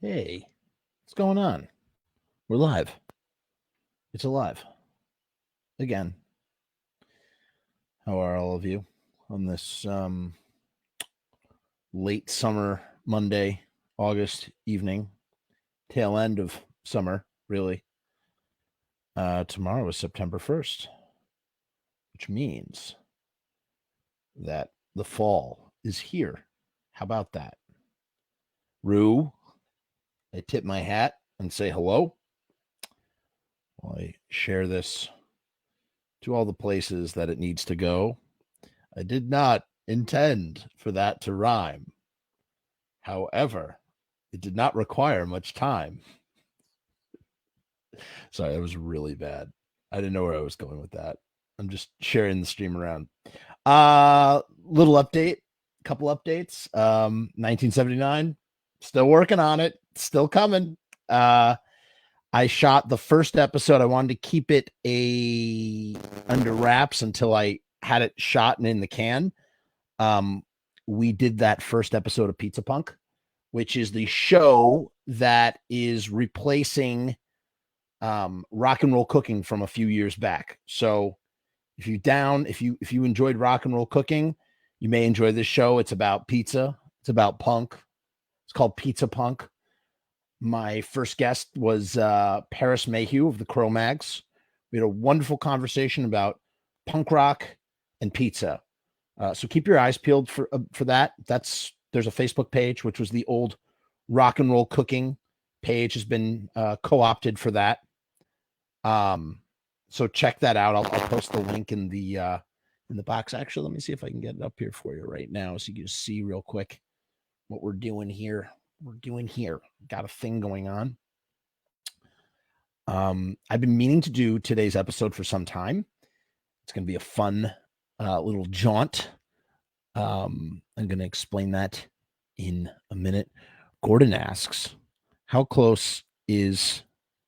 Hey, what's going on? We're live. It's alive. Again. How are all of you on this late summer Monday, August evening, tail end of summer, really? Tomorrow is September 1st, which means that the fall is here. How about that? Rue, I tip my hat and say hello. While I share this to all the places that it needs to go. I did not intend for that to rhyme. However, it did not require much time. Sorry, that was really bad. I didn't know where I was going with that. I'm just sharing the stream around. Little update, couple updates. 1979, still working on it, still coming. I shot the first episode. I wanted to keep it under wraps until I had it shot and in the can. We did that first episode of Pizza Punk, which is the show that is replacing Rock and Roll Cooking from a few years back. So if you enjoyed Rock and Roll Cooking, you may enjoy this show. It's about pizza. It's about punk. It's called Pizza Punk. My first guest was Paris Mayhew of the Cro-Mags. We had a wonderful conversation about punk rock and pizza. So keep your eyes peeled for that. There's a Facebook page, which was the old Rock and Roll Cooking page, has been co-opted for that. So check that out. I'll post the link in the box. Actually, let me see if I can get it up here for you right now, so you can see real quick what we're doing here. Got a thing going on. I've been meaning to do today's episode for some time. It's going to be a fun little jaunt. I'm going to explain that in a minute. Gordon asks, how close is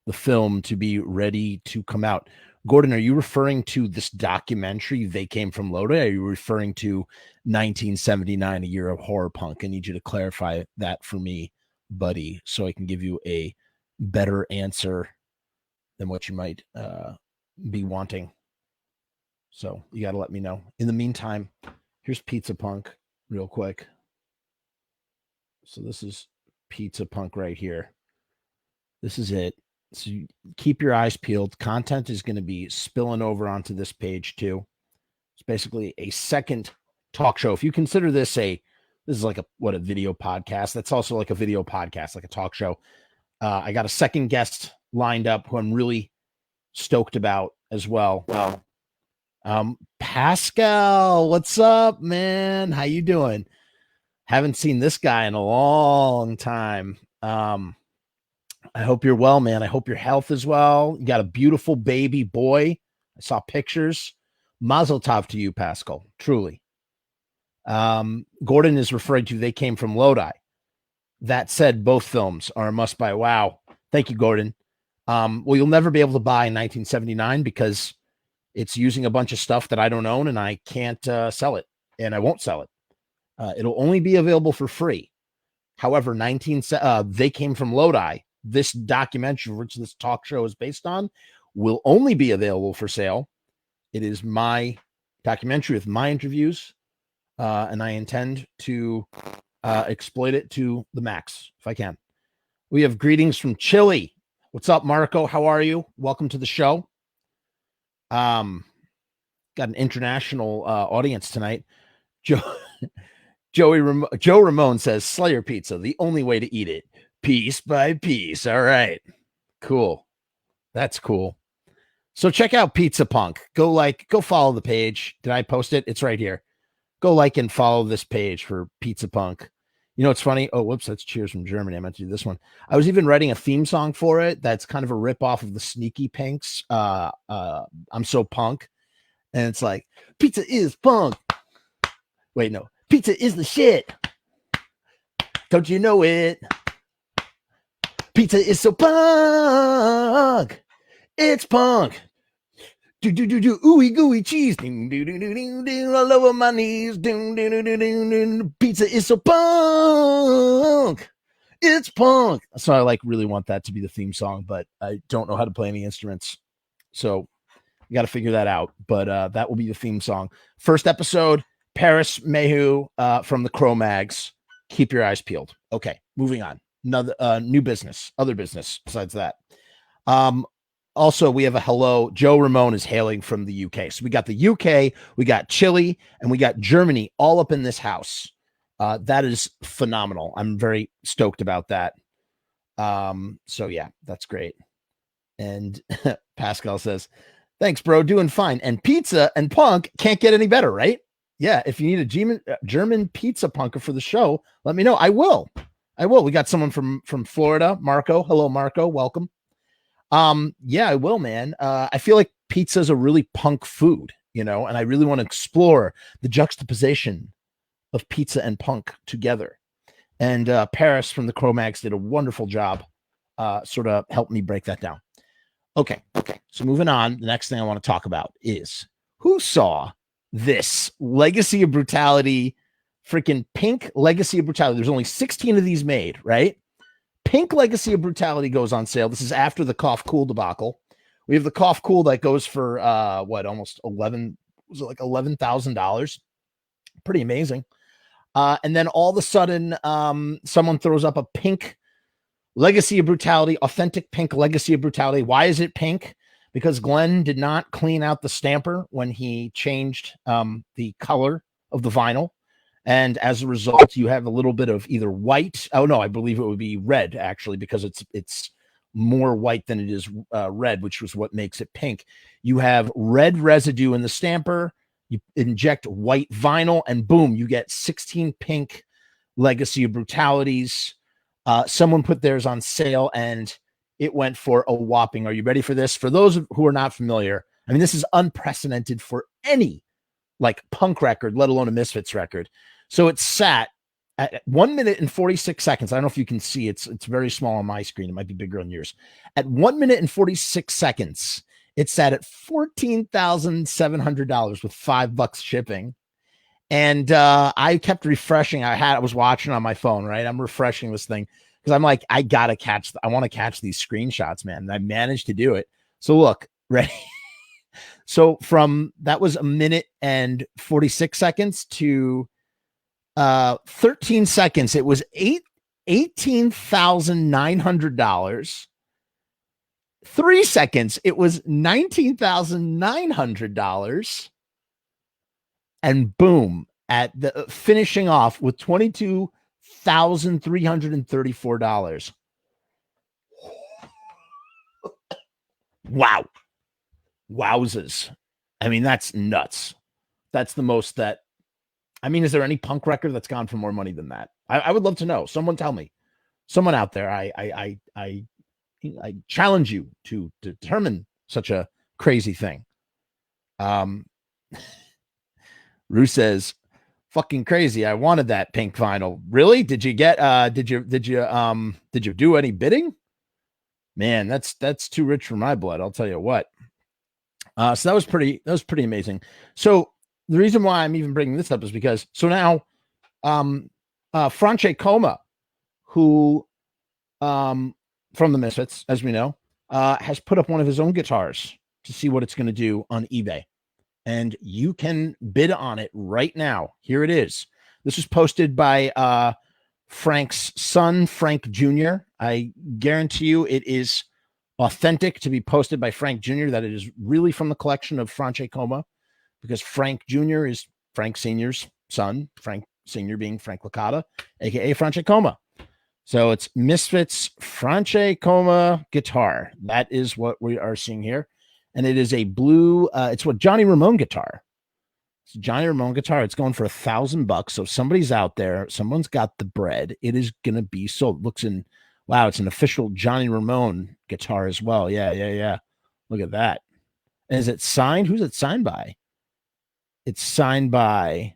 the film to be ready to come out? Gordon, are you referring to this documentary, They Came from Lodi? Are you referring to 1979, A Year of Horror Punk? I need you to clarify that for me, buddy, so I can give you a better answer than what you might be wanting. So you got to let me know. In the meantime, here's Pizza Punk real quick. So this is Pizza Punk right here. This is it. So keep your eyes peeled. Content is going to be spilling over onto this page too. It's basically a second talk show. If you consider this this is like a video podcast. That's also like a video podcast, like a talk show. I got a second guest lined up who I'm really stoked about as well. Pascal, what's up, man? How you doing? Haven't seen this guy in a long time. I hope you're well, man. I hope your health is well. You got a beautiful baby boy. I saw pictures. Mazel tov to you, Pascal. Truly. Gordon is referring to They Came from Lodi. That said, both films are a must buy. Wow. Thank you, Gordon. Well, you'll never be able to buy 1979 because it's using a bunch of stuff that I don't own and I can't sell it, and I won't sell it. It'll only be available for free. However, They Came from Lodi, this documentary, which this talk show is based on, will only be available for sale. It is my documentary with my interviews, and I intend to exploit it to the max if I can. We have greetings from Chile. What's up, Marco? How are you? Welcome to the show. Got an international audience tonight. Joe Ramon says, Slayer pizza, the only way to eat it, piece by piece. All right, cool. That's cool. So check out Pizza Punk. Go follow the page. Did I post it? It's right here. Go like and follow this page for Pizza Punk. You know, it's funny. Oh, whoops, that's Cheers from Germany. I meant to do this one. I was even writing a theme song for it. That's kind of a rip off of the Sneaky Pinks. I'm So Punk. And it's like, pizza is punk. Wait, no. Pizza is the shit. Don't you know it? Pizza is so punk. It's punk. Ooey gooey cheese. All over my knees. Pizza is so punk. It's punk. So I like really want that to be the theme song, but I don't know how to play any instruments. So you got to figure that out. But that will be the theme song. First episode, Paris Mayhew from the Cro-Mags. Keep your eyes peeled. Okay, moving on. Another new business, other business besides that. Also, we have a hello. Joe Ramone is hailing from the UK. So we got the UK, we got Chile, and we got Germany all up in this house. That is phenomenal. I'm very stoked about that. So yeah, that's great. And Pascal says, thanks, bro. Doing fine. And pizza and punk can't get any better, right? Yeah. If you need a German pizza punker for the show, let me know. I will. We got someone from Florida, Marco. Hello, Marco. Welcome. Yeah, I will, man. I feel like pizza is a really punk food, and I really want to explore the juxtaposition of pizza and punk together. And Paris from the Cro-Mags did a wonderful job, sort of helped me break that down. Okay. So moving on, the next thing I want to talk about is who saw this Legacy of Brutality, freaking pink Legacy of Brutality. There's only 16 of these made, right? Pink Legacy of Brutality goes on sale. This is after the Cough Cool debacle. We have the Cough Cool that goes for almost $11,000. Pretty amazing. And then all of a sudden, someone throws up a pink Legacy of Brutality, authentic pink Legacy of Brutality. Why is it pink? Because Glenn did not clean out the stamper when he changed the color of the vinyl. And as a result, you have a little bit of either white. Oh, no, I believe it would be red, actually, because it's more white than it is red, which was what makes it pink. You have red residue in the stamper. You inject white vinyl, and boom, you get 16 pink Legacy of Brutalities. Someone put theirs on sale, and it went for a whopping. Are you ready for this? For those who are not familiar, I mean, this is unprecedented for any punk record, let alone a Misfits record. So it sat at 1 minute and 46 seconds. I don't know if you can see it's very small on my screen. It might be bigger on yours. At 1 minute and 46 seconds, it sat at $14,700 with $5 shipping. And I kept refreshing. I was watching on my phone, right? I'm refreshing this thing because I'm like, I want to catch these screenshots, man. And I managed to do it. So look, ready? So that was 1 minute and 46 seconds to 13 seconds. It was $18,900. 3 seconds. It was $19,900. And boom, at the finishing off with $22,334. Wow. Wowzers. I mean, that's nuts. That's the most that, I mean, is there any punk record that's gone for more money than that? I would love to know. Someone tell me. Someone out there. I challenge you to determine such a crazy thing. Rue says, fucking crazy. I wanted that pink vinyl. Really? Did you do any bidding? Man, that's too rich for my blood. I'll tell you what. So that was pretty amazing. So the reason why I'm even bringing this up is because now Franche Coma, who from the Misfits, as we know, has put up one of his own guitars to see what it's going to do on eBay. And you can bid on it right now. Here it is. This was posted by Frank's son, Frank Jr. I guarantee you it is authentic to be posted by Frank Jr., that it is really from the collection of Franche Coma, because Frank Jr. is Frank Sr.'s son, Frank Sr. being Frank Licata, a.k.a. Franche Coma. So it's Misfits Franche Coma guitar. That is what we are seeing here. And it is a blue, it's what Johnny Ramone guitar. It's Johnny Ramone guitar. It's going for $1,000. So somebody's out there. Someone's got the bread. It is going to be sold. Wow, it's an official Johnny Ramone guitar as well. Yeah. Look at that. And is it signed? Who's it signed by? It's signed by,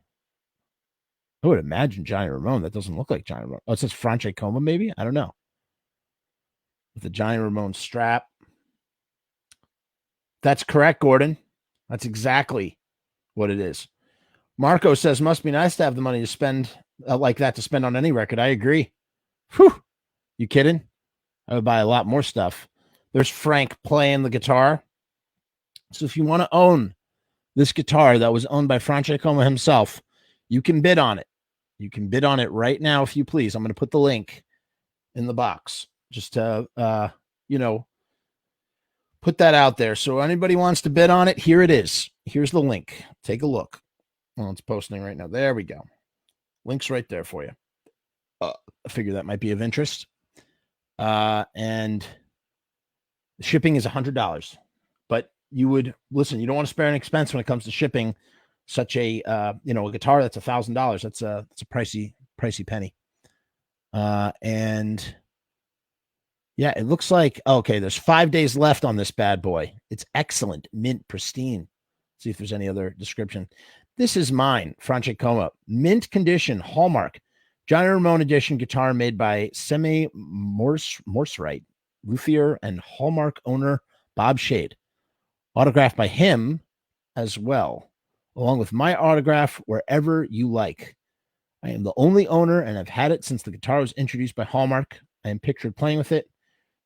I would imagine Johnny Ramone. That doesn't look like Johnny Ramone. Oh, it says Franche Coma, maybe? I don't know. With the Johnny Ramone strap. That's correct, Gordon. That's exactly what it is. Marco says, must be nice to have the money to spend like that to spend on any record. I agree. Whew. You kidding? I would buy a lot more stuff. There's Frank playing the guitar. So if you want to own this guitar that was owned by Francesco himself, you can bid on it. You can bid on it right now if you please. I'm going to put the link in the box just to, put that out there. So anybody wants to bid on it, here it is. Here's the link. Take a look. Well, it's posting right now. There we go. Link's right there for you. I figure that might be of interest. And the shipping is $100. But you would listen, you don't want to spare an expense when it comes to shipping such a a guitar that's $1,000. That's a pricey penny. And yeah, it looks like okay, there's 5 days left on this bad boy. It's excellent, mint, pristine. See if there's any other description. This is mine, Francesco, mint condition, hallmark, Johnny Ramone edition guitar made by Semi Morse-Wright, luthier and hallmark owner Bob Shade. Autographed by him as well, along with my autograph wherever you like. I am the only owner and I've had it since the guitar was introduced by Hallmark. I am pictured playing with it.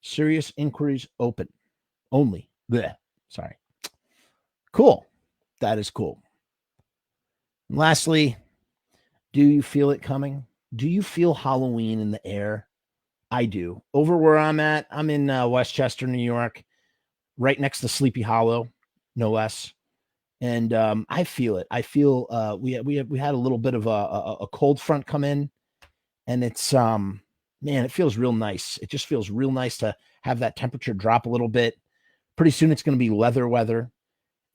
Serious inquiries open. Only. Blech. Sorry. Cool. That is cool. And lastly, do you feel it coming? Do you feel Halloween in the air? I do. Over where I'm at, I'm in Westchester, New York, right next to Sleepy Hollow, no less. And I feel it. I feel we had a little bit of a cold front come in, and it's man, it feels real nice. It just feels real nice to have that temperature drop a little bit. Pretty soon it's going to be leather weather,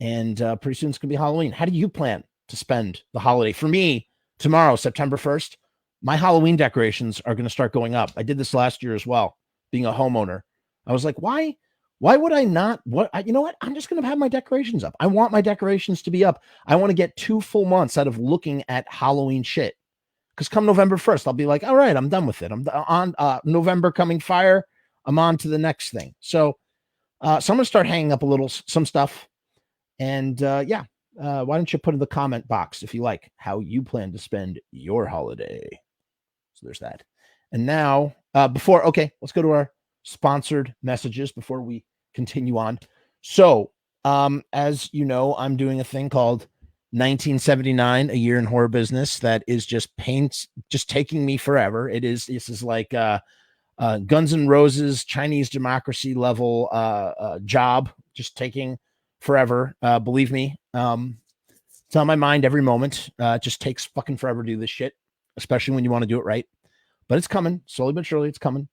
and pretty soon it's going to be Halloween. How do you plan to spend the holiday? For me, tomorrow, September 1st, my Halloween decorations are going to start going up. I did this last year as well, being a homeowner. I was like, why would I not? You know what? I'm just going to have my decorations up. I want my decorations to be up. I want to get 2 full months out of looking at Halloween shit. Because come November 1st, I'll be like, all right, I'm done with it. I'm on November coming fire. I'm on to the next thing. So I'm going to start hanging up some stuff. And why don't you put in the comment box if you like how you plan to spend your holiday? So there's that. And now, let's go to our sponsored messages before we continue on. So, as you know, I'm doing a thing called 1979, a year in horror business that is just taking me forever. This is like Guns N' Roses, Chinese democracy level job, just taking forever. Believe me, it's on my mind every moment. It just takes fucking forever to do this shit, especially when you want to do it right. But it's coming, slowly but surely. It's coming.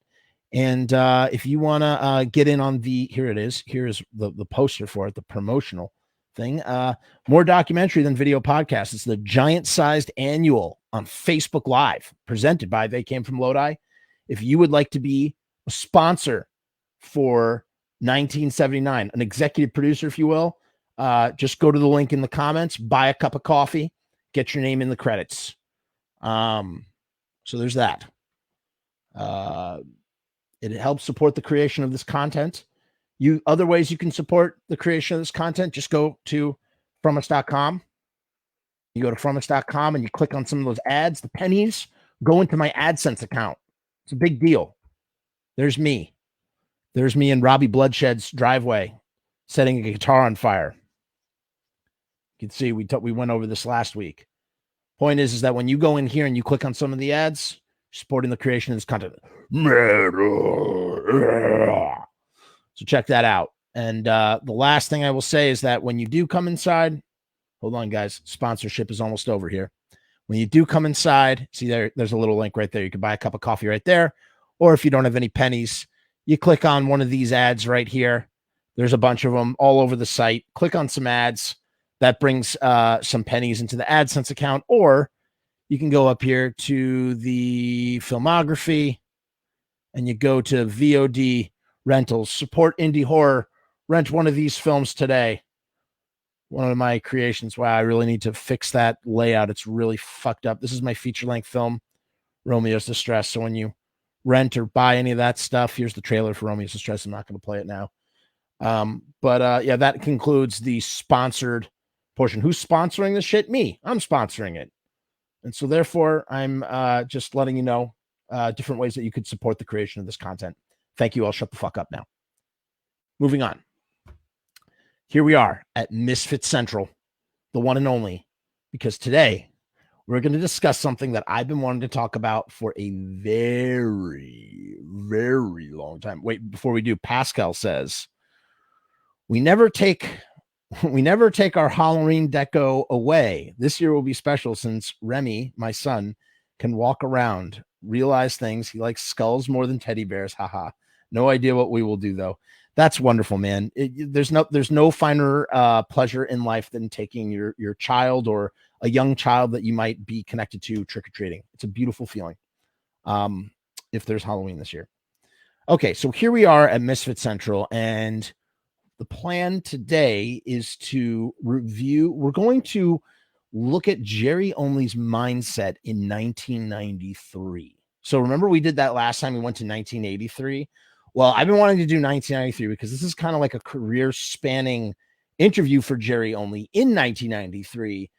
And if you want to get in on here it is. Here's the poster for it, the promotional thing. More documentary than video podcast. It's the giant-sized annual on Facebook Live, presented by They Came From Lodi. If you would like to be a sponsor for 1979, an executive producer, if you will, just go to the link in the comments, buy a cup of coffee, get your name in the credits. So there's that. It helps support the creation of this content. Other ways you can support the creation of this content, just go to Frumess.com. You go to Frumess.com and you click on some of those ads. The pennies go into my AdSense account. It's a big deal. There's me. There's me in Robbie Bloodshed's driveway setting a guitar on fire. You can see we went over this last week. Point is that when you go in here and you click on some of the ads, supporting the creation of this content. So check that out. And the last thing I will say is that when you do come inside, hold on, guys, sponsorship is almost over here. When you do come inside, see there's a little link right there. You can buy a cup of coffee right there. Or if you don't have any pennies, you click on one of these ads right here. There's a bunch of them all over the site. Click on some ads. That brings some pennies into the AdSense account. Or you can go up here to the filmography and you go to VOD rentals. Support indie horror. Rent one of these films today. One of my creations. Wow, I really need to fix that layout. It's really fucked up. This is my feature-length film, Romeo's Distress. So when you rent or buy any of that stuff, here's the trailer for Romeo's Distress. I'm not going to play it now. That concludes the sponsored portion. Who's sponsoring this shit? Me. I'm sponsoring it. And so therefore, I'm just letting you know different ways that you could support the creation of this content. Thank you. I'll shut the fuck up now. Moving on. Here we are at Misfits Central, the one and only, because today we're going to discuss something that I've been wanting to talk about for a very, very long time. Wait, before we do, Pascal says, we never take our Halloween deco away. This year will be special since Remy, my son, can walk around, realize things. He likes skulls more than teddy bears. Haha. No idea what we will do though. That's wonderful, man. There's no finer pleasure in life than taking your child or a young child that you might be connected to trick-or-treating. It's a beautiful feeling. If there's Halloween this year. Okay, so here we are at Misfit Central, and the plan today is to review. We're going to look at Jerry Only's mindset in 1993. So remember we did that last time we went to 1983. Well, I've been wanting to do 1993 because this is kind of like a career spanning interview for Jerry Only in 1993,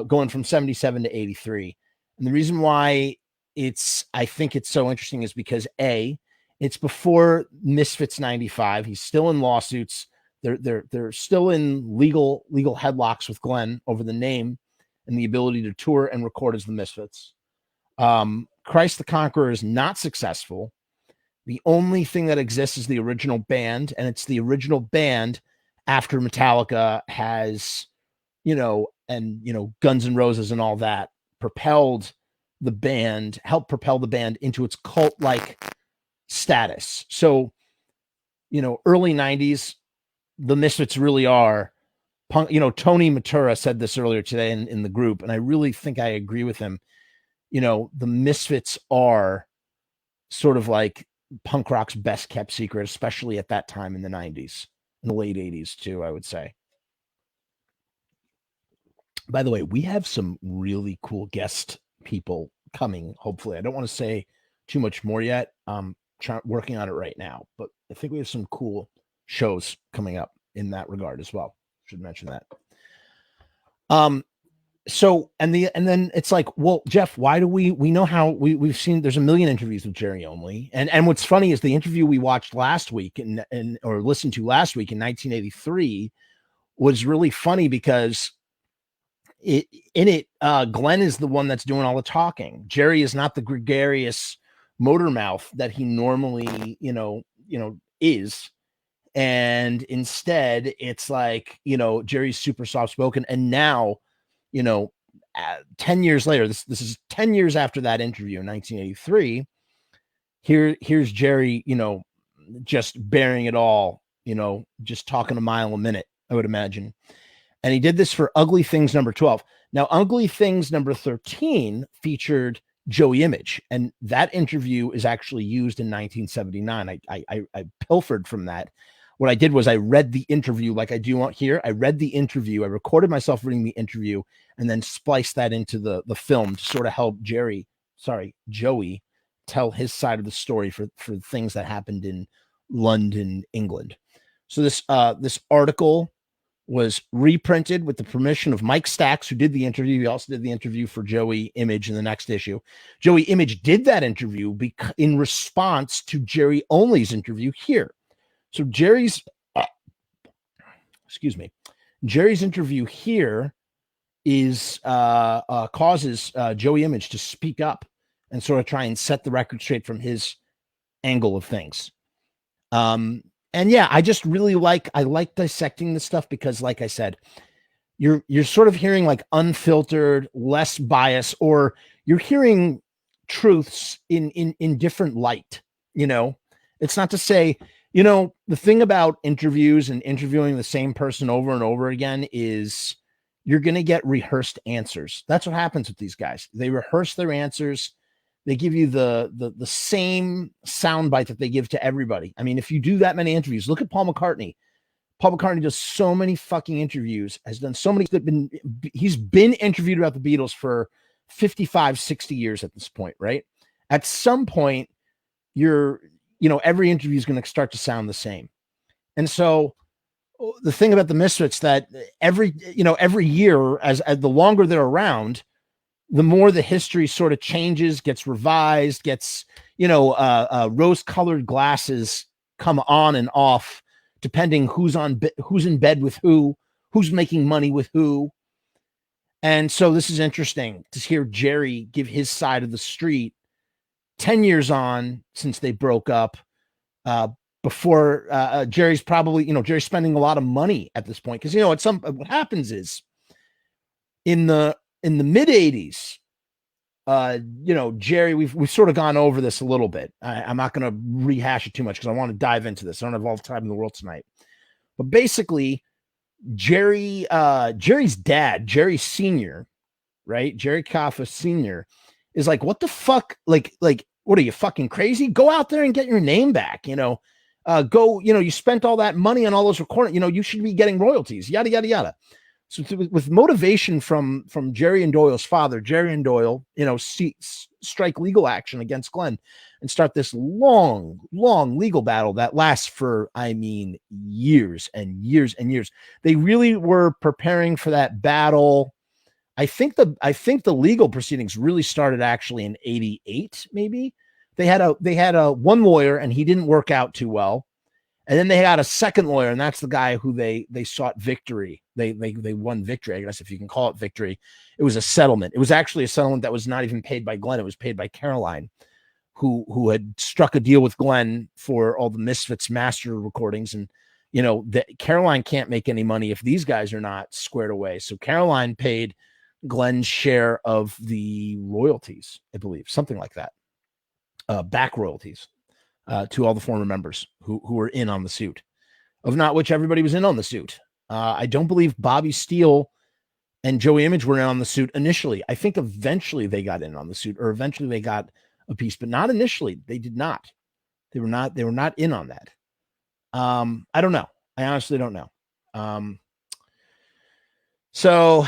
going from 77 to 83. And the reason why I think it's so interesting is because it's before Misfits 95. He's still in lawsuits. They're still in legal headlocks with Glenn over the name and the ability to tour and record as the Misfits. Christ the Conqueror is not successful. The only thing that exists is the original band, and it's the original band after Metallica has, Guns N' Roses and all that helped propel the band into its cult-like status. So, early 90s, the Misfits really are punk. Tony Matura said this earlier today in the group, and I really think I agree with him. The Misfits are sort of like punk rock's best kept secret, especially at that time in the 90s, in the late 80s too, I would say. By the way, we have some really cool guest people coming, hopefully. I don't want to say too much more yet. Working on it right now, but I think we have some cool shows coming up in that regard as well. Should mention that. So, and then it's like, well, Jeff, why do we know how we've seen there's a million interviews with Jerry Only. And what's funny is the interview we watched last week or listened to last week in 1983 was really funny because Glenn is the one that's doing all the talking. Jerry is not the gregarious motor mouth that he normally, is. And instead it's like, Jerry's super soft spoken. And now, 10 years later, this is 10 years after that interview in 1983. Here's Jerry, just bearing it all, just talking a mile a minute, I would imagine. And he did this for Ugly Things number 12. Now, Ugly Things number 13 featured Joey Image, and that interview is actually used in 1979. I pilfered from that. What I did was I read the interview like I do here. I read the interview. I recorded myself reading the interview and then spliced that into the film to sort of help Joey tell his side of the story for things that happened in London, England. So this article was reprinted with the permission of Mike Stax, who did the interview. He also did the interview for Joey Image in the next issue. Joey Image did that interview in response to Jerry Only's interview here. So Jerry's interview here is causes Joey Image to speak up and sort of try and set the record straight from his angle of things. And yeah, I just really like dissecting this stuff because, like I said, you're sort of hearing like unfiltered, less bias, or you're hearing truths in different light. It's not to say. The thing about interviews and interviewing the same person over and over again is you're going to get rehearsed answers. That's what happens with these guys. They rehearse their answers. They give you the same soundbite that they give to everybody. I mean, if you do that many interviews, look at Paul McCartney. Paul McCartney does so many fucking interviews, has done so many. He's been interviewed about the Beatles for 55, 60 years at this point, right? At some point, every interview is going to start to sound the same. And so the thing about the Misfits that every year, as the longer they're around, the more the history sort of changes, gets revised, gets, rose-colored glasses come on and off, depending who's in bed with who's making money with who. And so this is interesting to hear Jerry give his side of the street 10 years on since they broke up. Before Jerry's probably, Jerry's spending a lot of money at this point. Cause what happens is in the mid 80s, Jerry, we've sort of gone over this a little bit. I'm not going to rehash it too much because I want to dive into this. I don't have all the time in the world tonight, but basically Jerry's dad, Jerry Sr., right? Jerry Kaffa Sr. is like, what the fuck? Like, what are you, fucking crazy? Go out there and get your name back. You spent all that money on all those recordings, you should be getting royalties, yada, yada, yada. So with motivation from Jerry and Doyle's father, Jerry and Doyle, strike legal action against Glenn and start this long, long legal battle that lasts for, years and years and years. They really were preparing for that battle. I think the legal proceedings really started actually in 88, maybe. They had a one lawyer and he didn't work out too well. And then they had a second lawyer, and that's the guy who they sought victory. They won victory, I guess, if you can call it victory. It was a settlement. It was actually a settlement that was not even paid by Glenn. It was paid by Caroline, who had struck a deal with Glenn for all the Misfits master recordings. And, Caroline can't make any money if these guys are not squared away. So Caroline paid Glenn's share of the royalties, I believe, something like that. Back royalties. To all the former members who were in on the suit, of not which everybody was in on the suit. I don't believe Bobby Steele and Joey Image were in on the suit initially. I think eventually they got in on the suit, or eventually they got a piece, but not initially. They did not. They were not in on that. I don't know. I honestly don't know. So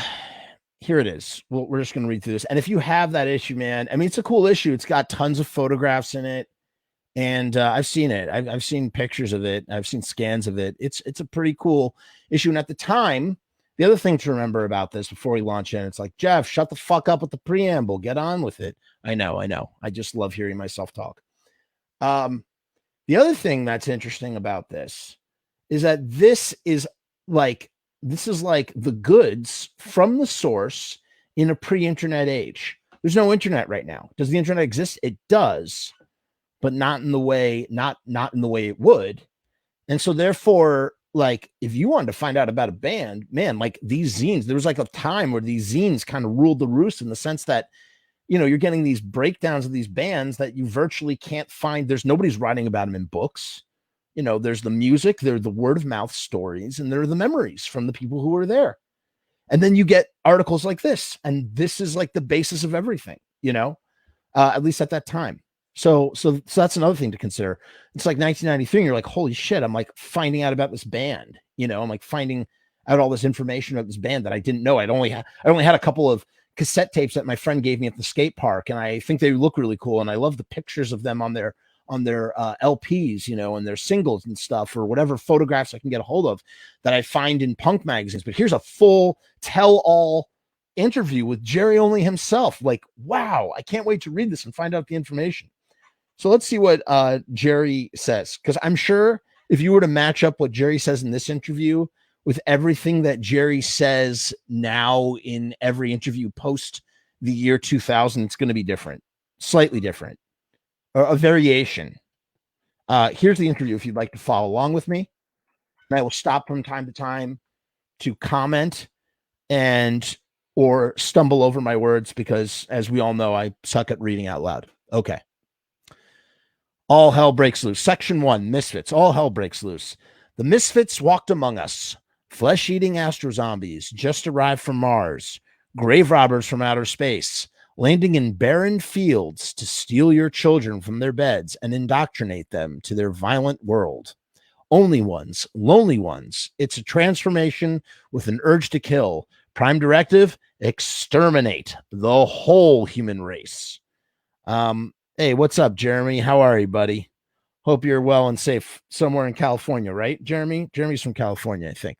here it is. We're just going to read through this. And if you have that issue, man, it's a cool issue. It's got tons of photographs in it. And I've seen it. I've seen pictures of it. I've seen scans of it. It's a pretty cool issue. And at the time, the other thing to remember about this before we launch in, it's like, Jeff, shut the fuck up with the preamble. Get on with it. I know. I just love hearing myself talk. The other thing that's interesting about this is that this is like the goods from the source in a pre-internet age. There's no internet right now. Does the internet exist? It does. But not in the way it would. And so therefore, like, if you wanted to find out about a band, man, like these zines, there was like a time where these zines kind of ruled the roost in the sense that, you're getting these breakdowns of these bands that you virtually can't find. Nobody's writing about them in books. There's the music, there's the word of mouth stories, and there are the memories from the people who were there. And then you get articles like this, and this is like the basis of everything, at least at that time. So that's another thing to consider. It's like 1993, and you're like, holy shit, I'm like finding out about this band. I'm like finding out all this information about this band that I didn't know. I only had a couple of cassette tapes that my friend gave me at the skate park, and I think they look really cool. And I love the pictures of them on their LPs, and their singles and stuff, or whatever photographs I can get a hold of that I find in punk magazines. But here's a full tell-all interview with Jerry Only himself. Like, wow, I can't wait to read this and find out the information. So let's see what Jerry says, because I'm sure if you were to match up what Jerry says in this interview with everything that Jerry says now in every interview post the year 2000, it's going to be different, slightly different, or a variation. Here's the interview if you'd like to follow along with me. And I will stop from time to time to comment or stumble over my words because, as we all know, I suck at reading out loud. Okay. All hell breaks loose. Section 1, Misfits. All hell breaks loose. The Misfits walked among us. Flesh-eating astro-zombies just arrived from Mars. Grave robbers from outer space. Landing in barren fields to steal your children from their beds and indoctrinate them to their violent world. Only ones, lonely ones. It's a transformation with an urge to kill. Prime directive, exterminate the whole human race. Hey, what's up, Jeremy? How are you, buddy? Hope you're well and safe somewhere in California, right, Jeremy? Jeremy's from California, I think.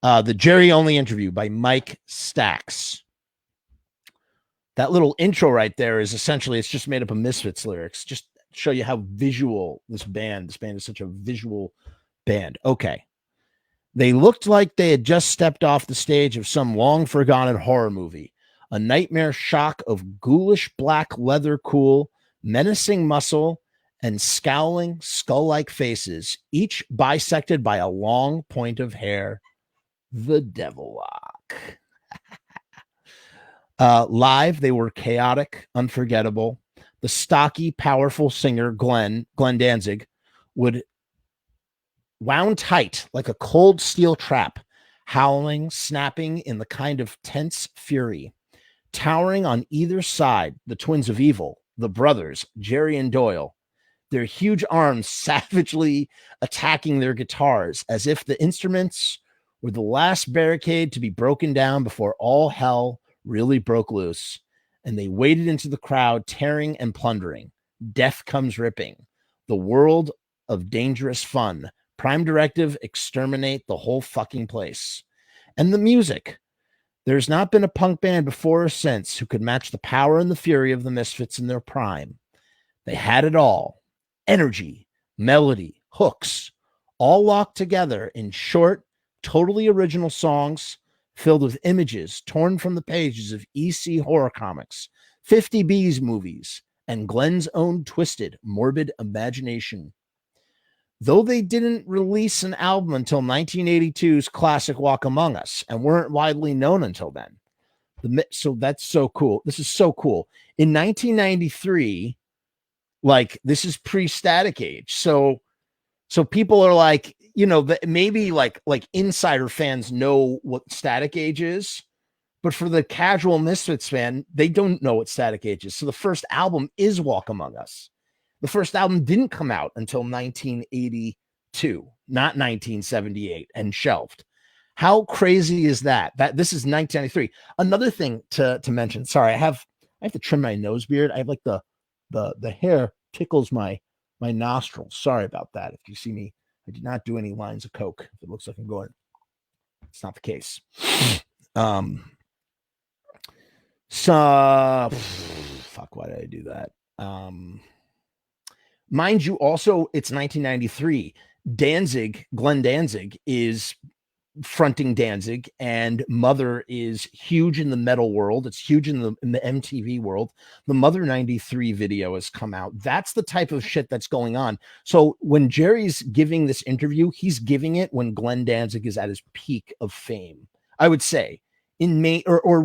The Jerry Only interview by Mike Stacks. That little intro right there is essentially, it's just made up of Misfits lyrics. Just show you how visual this band is such a visual band. Okay. They looked like they had just stepped off the stage of some long forgotten horror movie. A nightmare shock of ghoulish black leather cool, menacing muscle, and scowling skull-like faces, each bisected by a long point of hair. The Devil Lock. Live, they were chaotic, unforgettable. The stocky, powerful singer, Glenn Danzig, would wound tight like a cold steel trap, howling, snapping in the kind of tense fury. Towering on either side, the twins of evil, the brothers, Jerry and Doyle, their huge arms savagely attacking their guitars as if the instruments were the last barricade to be broken down before all hell really broke loose. And they waded into the crowd, tearing and plundering. Death comes ripping. The world of dangerous fun. Prime directive, exterminate the whole fucking place. And the music. There's not been a punk band before or since who could match the power and the fury of the Misfits in their prime. They had it all. Energy, melody, hooks, all locked together in short, totally original songs filled with images torn from the pages of EC horror comics, 50 B's movies, and Glenn's own twisted, morbid imagination. Though they didn't release an album until 1982's classic Walk Among Us and weren't widely known until then. So that's so cool. This is so cool. In 1993, like, this is pre-Static Age. So people are like, you know, maybe like insider fans know what Static Age is, but for the casual Misfits fan, they don't know what Static Age is. So the first album is Walk Among Us. The first album didn't come out until 1982, not 1978, and shelved. How crazy is that? That this is 1993. Another thing to mention. Sorry, I have to trim my nose beard. I have like the hair tickles my nostrils. Sorry about that. If you see me, I did not do any lines of coke. If it looks like I'm going, it's not the case. So fuck, why did I do that? Mind you, also, it's 1993. Glenn Danzig is fronting Danzig, and Mother is huge in the metal world. It's huge in the MTV world. The Mother 93 video has come out. That's the type of shit that's going on. So when Jerry's giving this interview, he's giving it when Glenn Danzig is at his peak of fame, I would say, in May or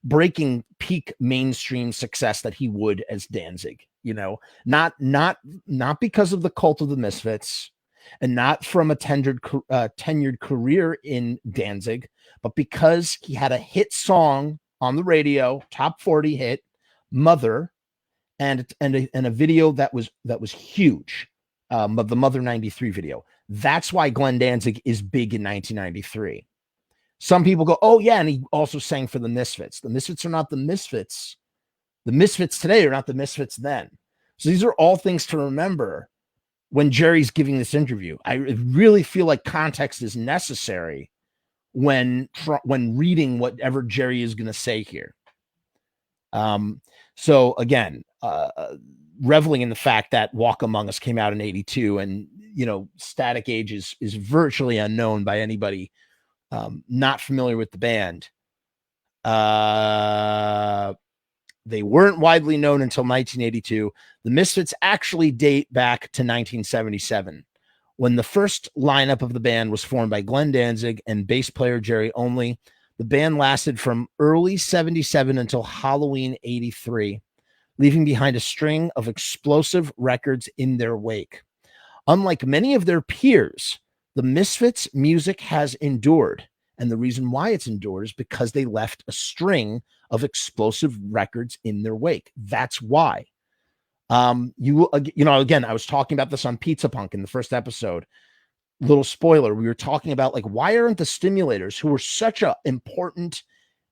breaking peak mainstream success that he would as Danzig. You know, not because of the cult of the Misfits, and not from a tenured career in Danzig, but because he had a hit song on the radio, top 40 hit, Mother, and a video that was huge, of the Mother 93 video. That's why Glenn Danzig is big in 1993. Some people go, oh yeah, and he also sang for the Misfits. The Misfits are not the Misfits. The Misfits today are not the Misfits then. So these are all things to remember when Jerry's giving this interview. I really feel like context is necessary when reading whatever Jerry is going to say here. So again, reveling in the fact that Walk Among Us came out in 82, and, you know, Static Age is virtually unknown by anybody not familiar with the band. They weren't widely known until 1982. The Misfits actually date back to 1977, when the first lineup of the band was formed by Glenn Danzig and bass player Jerry only. The band lasted from early 77 until Halloween 83, leaving behind a string of explosive records in their wake. Unlike many of their peers, the Misfits' music has endured. And the reason why it's endured is because they left a string of explosive records in their wake. That's why. You know, again, I was talking about this on Pizza Punk in the first episode. Little spoiler, we were talking about, like, why aren't the Stimulators, who were such an important,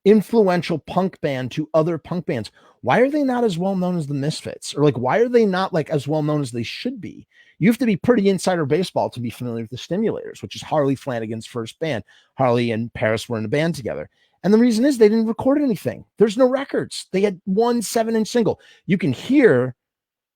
influential punk band to other punk bands, why are they not as well known as the Misfits? Or, like, why are they not, like, as well known as they should be? You have to be pretty insider baseball to be familiar with the Stimulators, which is Harley Flanagan's first band. Harley and Paris were in a band together. And the reason is they didn't record anything. There's no records. They had one 7-inch single. You can hear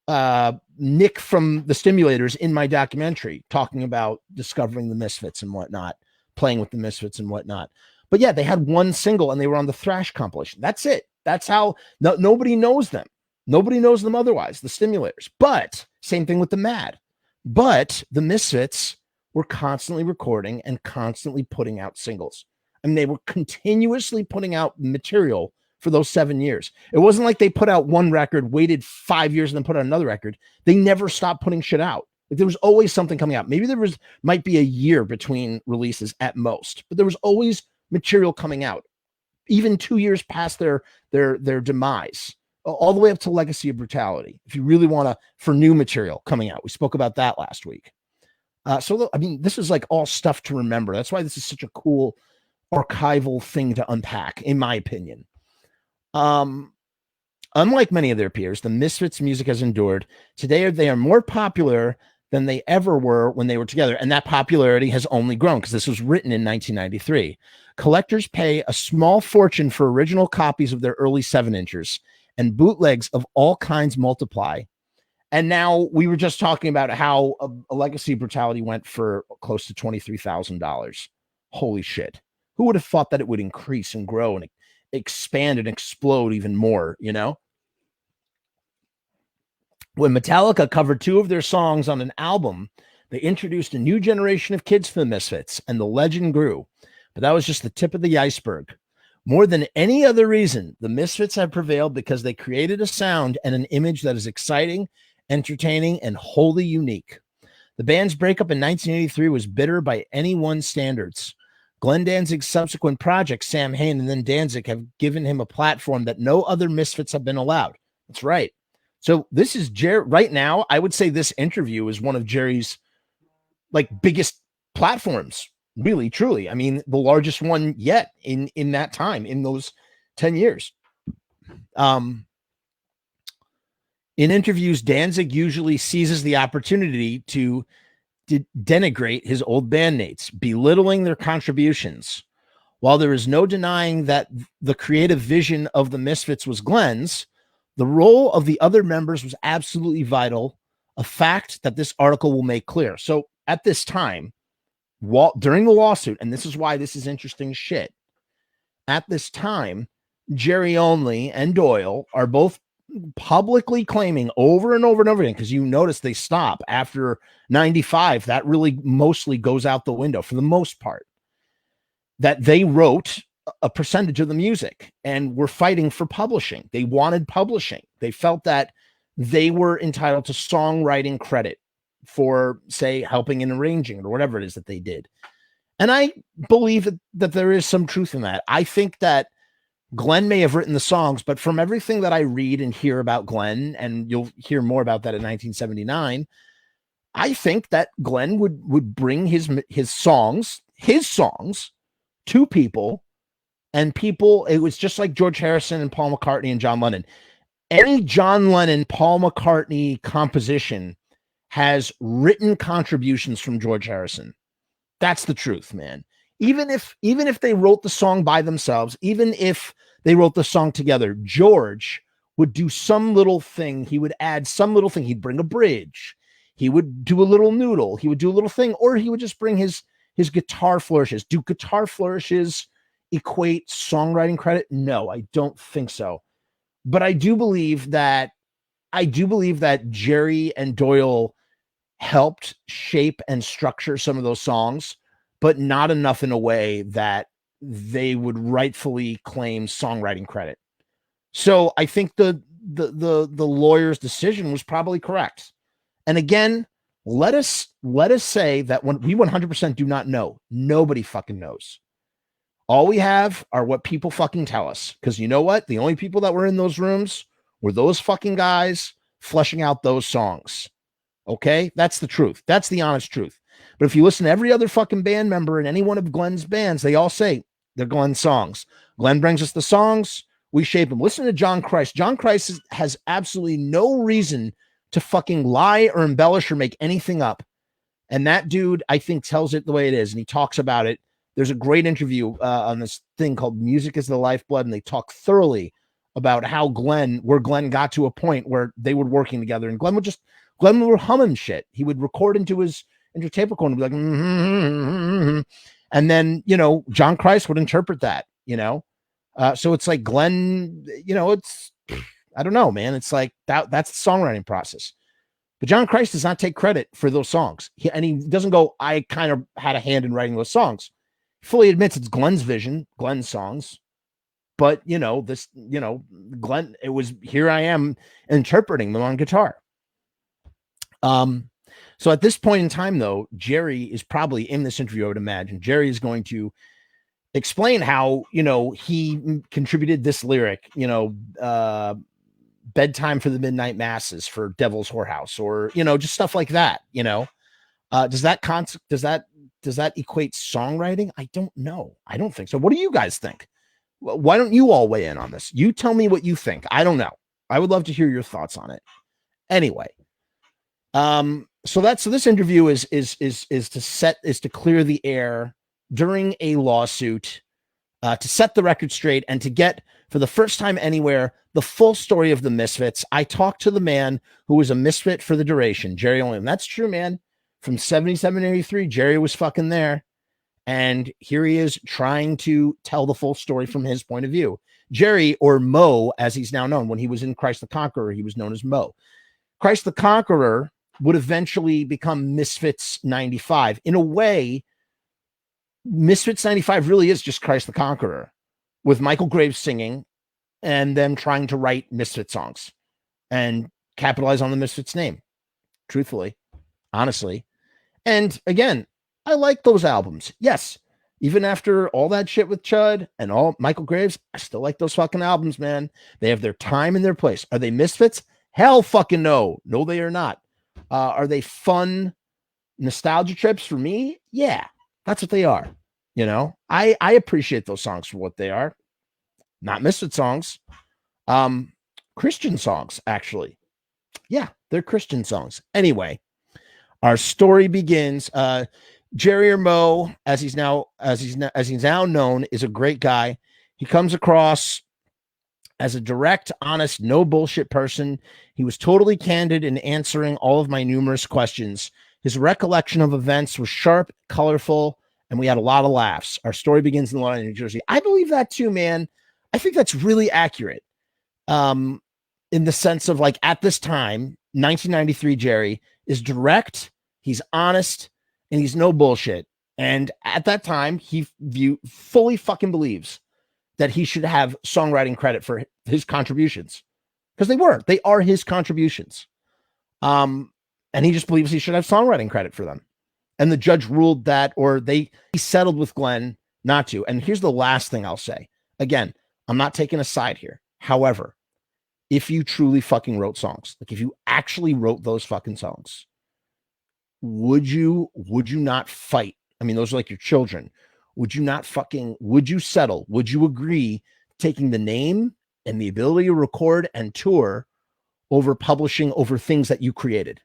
Nick from the Stimulators in my documentary talking about discovering the Misfits and whatnot, playing with the Misfits and whatnot. But yeah, they had one single and they were on the Thrash compilation. That's it. That's how nobody knows them. Nobody knows them otherwise, the Stimulators. But same thing with the Mad. But the Misfits were constantly recording and constantly putting out singles. I mean, they were continuously putting out material for those 7 years. It wasn't like they put out one record, waited 5 years, and then put out another record. They never stopped putting shit out. Like, there was always something coming out. Maybe might be a year between releases at most, but there was always material coming out, even 2 years past their demise, all the way up to Legacy of Brutality. If you really want for new material coming out, we spoke about that last week. So I mean, this is like all stuff to remember. That's why this is such a cool archival thing to unpack, in my opinion. Unlike many of their peers, the Misfits' music has endured. Today, they are more popular than they ever were when they were together, and that popularity has only grown because this was written in 1993. Collectors pay a small fortune for original copies of their early 7-inchers, and bootlegs of all kinds multiply. And now we were just talking about how a Legacy of Brutality went for close to $23,000. Holy shit. Who would have thought that it would increase and grow and expand and explode even more, you know? When Metallica covered 2 of their songs on an album, they introduced a new generation of kids to the Misfits, and the legend grew. But that was just the tip of the iceberg. More than any other reason, the Misfits have prevailed because they created a sound and an image that is exciting, entertaining, and wholly unique. The band's breakup in 1983 was bitter by anyone's standards. Glenn Danzig's subsequent projects, Samhain and then Danzig, have given him a platform that no other Misfits have been allowed. That's right. So this is Jerry. Right now, I would say this interview is one of Jerry's biggest platforms, really, truly. I mean, the largest one yet in that time, in those 10 years. In interviews, Danzig usually seizes the opportunity to denigrate his old bandmates, belittling their contributions. While there is no denying that the creative vision of the Misfits was Glenn's, the role of the other members was absolutely vital, a fact that this article will make clear. So at this time, during the lawsuit, and this is why this is interesting shit, at this time, Jerry Only and Doyle are both publicly claiming over and over and over again, because you notice they stop after 95. That really mostly goes out the window for the most part, that they wrote a percentage of the music and were fighting for publishing. They wanted publishing. They felt that they were entitled to songwriting credit for, say, helping in arranging or whatever it is that they did. And I believe that there is some truth in that. I think that Glenn may have written the songs, but from everything that I read and hear about Glenn, and you'll hear more about that in 1979, I think that Glenn would bring his songs to people, and people, it was just like George Harrison and Paul McCartney and John Lennon. Any John Lennon, Paul McCartney composition has written contributions from George Harrison. That's the truth, man. Even if they wrote the song by themselves, even if they wrote the song together, George would do some little thing. He would add some little thing. He'd bring a bridge. He would do a little noodle. He would do a little thing, or he would just bring his guitar flourishes. Do guitar flourishes equate songwriting credit? No, I don't think so. But I do believe that Jerry and Doyle helped shape and structure some of those songs, but not enough in a way that they would rightfully claim songwriting credit. So I think the lawyer's decision was probably correct. And again, let us say that when we 100% do not know, nobody fucking knows. All we have are what people fucking tell us. Because you know what? The only people that were in those rooms were those fucking guys fleshing out those songs. Okay? That's the truth. That's the honest truth. But if you listen to every other fucking band member in any one of Glenn's bands, they all say they're Glenn's songs. Glenn brings us the songs. We shape them. Listen to John Christ. John Christ has absolutely no reason to fucking lie or embellish or make anything up. And that dude, I think, tells it the way it is. And he talks about it There's a great interview on this thing called Music is the Lifeblood, and they talk thoroughly about how Glenn got to a point where they were working together, and Glenn would humming shit. He would record into tape recorder and be like, mm-hmm. And then, John Christ would interpret that, so it's like Glenn, it's, I don't know, man. It's like that's the songwriting process. But John Christ does not take credit for those songs. He doesn't go, I kind of had a hand in writing those songs. He fully admits it's Glenn's vision, Glenn's songs. But, Glenn, it was, here I am interpreting them on guitar. So at this point in time, though, Jerry is probably in this interview, I would imagine. Jerry is going to explain how, he contributed this lyric, bedtime for the midnight masses for Devil's Whorehouse, or, just stuff like that, does that equate songwriting? I don't know. I don't think so. What do you guys think? Why don't you all weigh in on this? You tell me what you think. I don't know. I would love to hear your thoughts on it. Anyway, so this interview is to clear the air during a lawsuit, to set the record straight, and to get, for the first time anywhere, the full story of the Misfits. I talked to the man who was a misfit for the duration, Jerry Only. And that's true, man. From 77 to 83, Jerry was fucking there. And here he is trying to tell the full story from his point of view. Jerry, or Mo, as he's now known, when he was in Christ the Conqueror, he was known as Mo. Christ the Conqueror would eventually become Misfits 95. In a way, Misfits 95 really is just Christ the Conqueror, with Michael Graves singing and them trying to write Misfit songs and capitalize on the Misfits name, truthfully, honestly. And again, I like those albums. Yes, even after all that shit with Chud and all Michael Graves, I still like those fucking albums, man. They have their time and their place. Are they Misfits? Hell fucking no. No, they are not. Are they fun nostalgia trips for me? Yeah, that's what they are. I appreciate those songs for what they are. Not Misfit songs. Christian songs, actually. Yeah, they're Christian songs. Anyway, our story begins. Jerry, or Mo, as he's now known, is a great guy. He comes across as a direct, honest, no bullshit person. He was totally candid in answering all of my numerous questions. His recollection of events was sharp, colorful, and we had a lot of laughs. Our story begins in London, New Jersey. I believe that too, man. I think that's really accurate. In the sense of, like, at this time, 1993, Jerry is direct, he's honest, and he's no bullshit. And at that time, he fully fucking believes that he should have songwriting credit for his contributions, because they are his contributions. And he just believes he should have songwriting credit for them. And the judge ruled that, or he settled with Glenn not to. And here's the last thing I'll say. Again, I'm not taking a side here. However, if you truly fucking wrote songs, like if you actually wrote those fucking songs, would you not fight? I mean, those are like your children. Would you settle? Would you agree taking the name and the ability to record and tour over publishing over things that you created?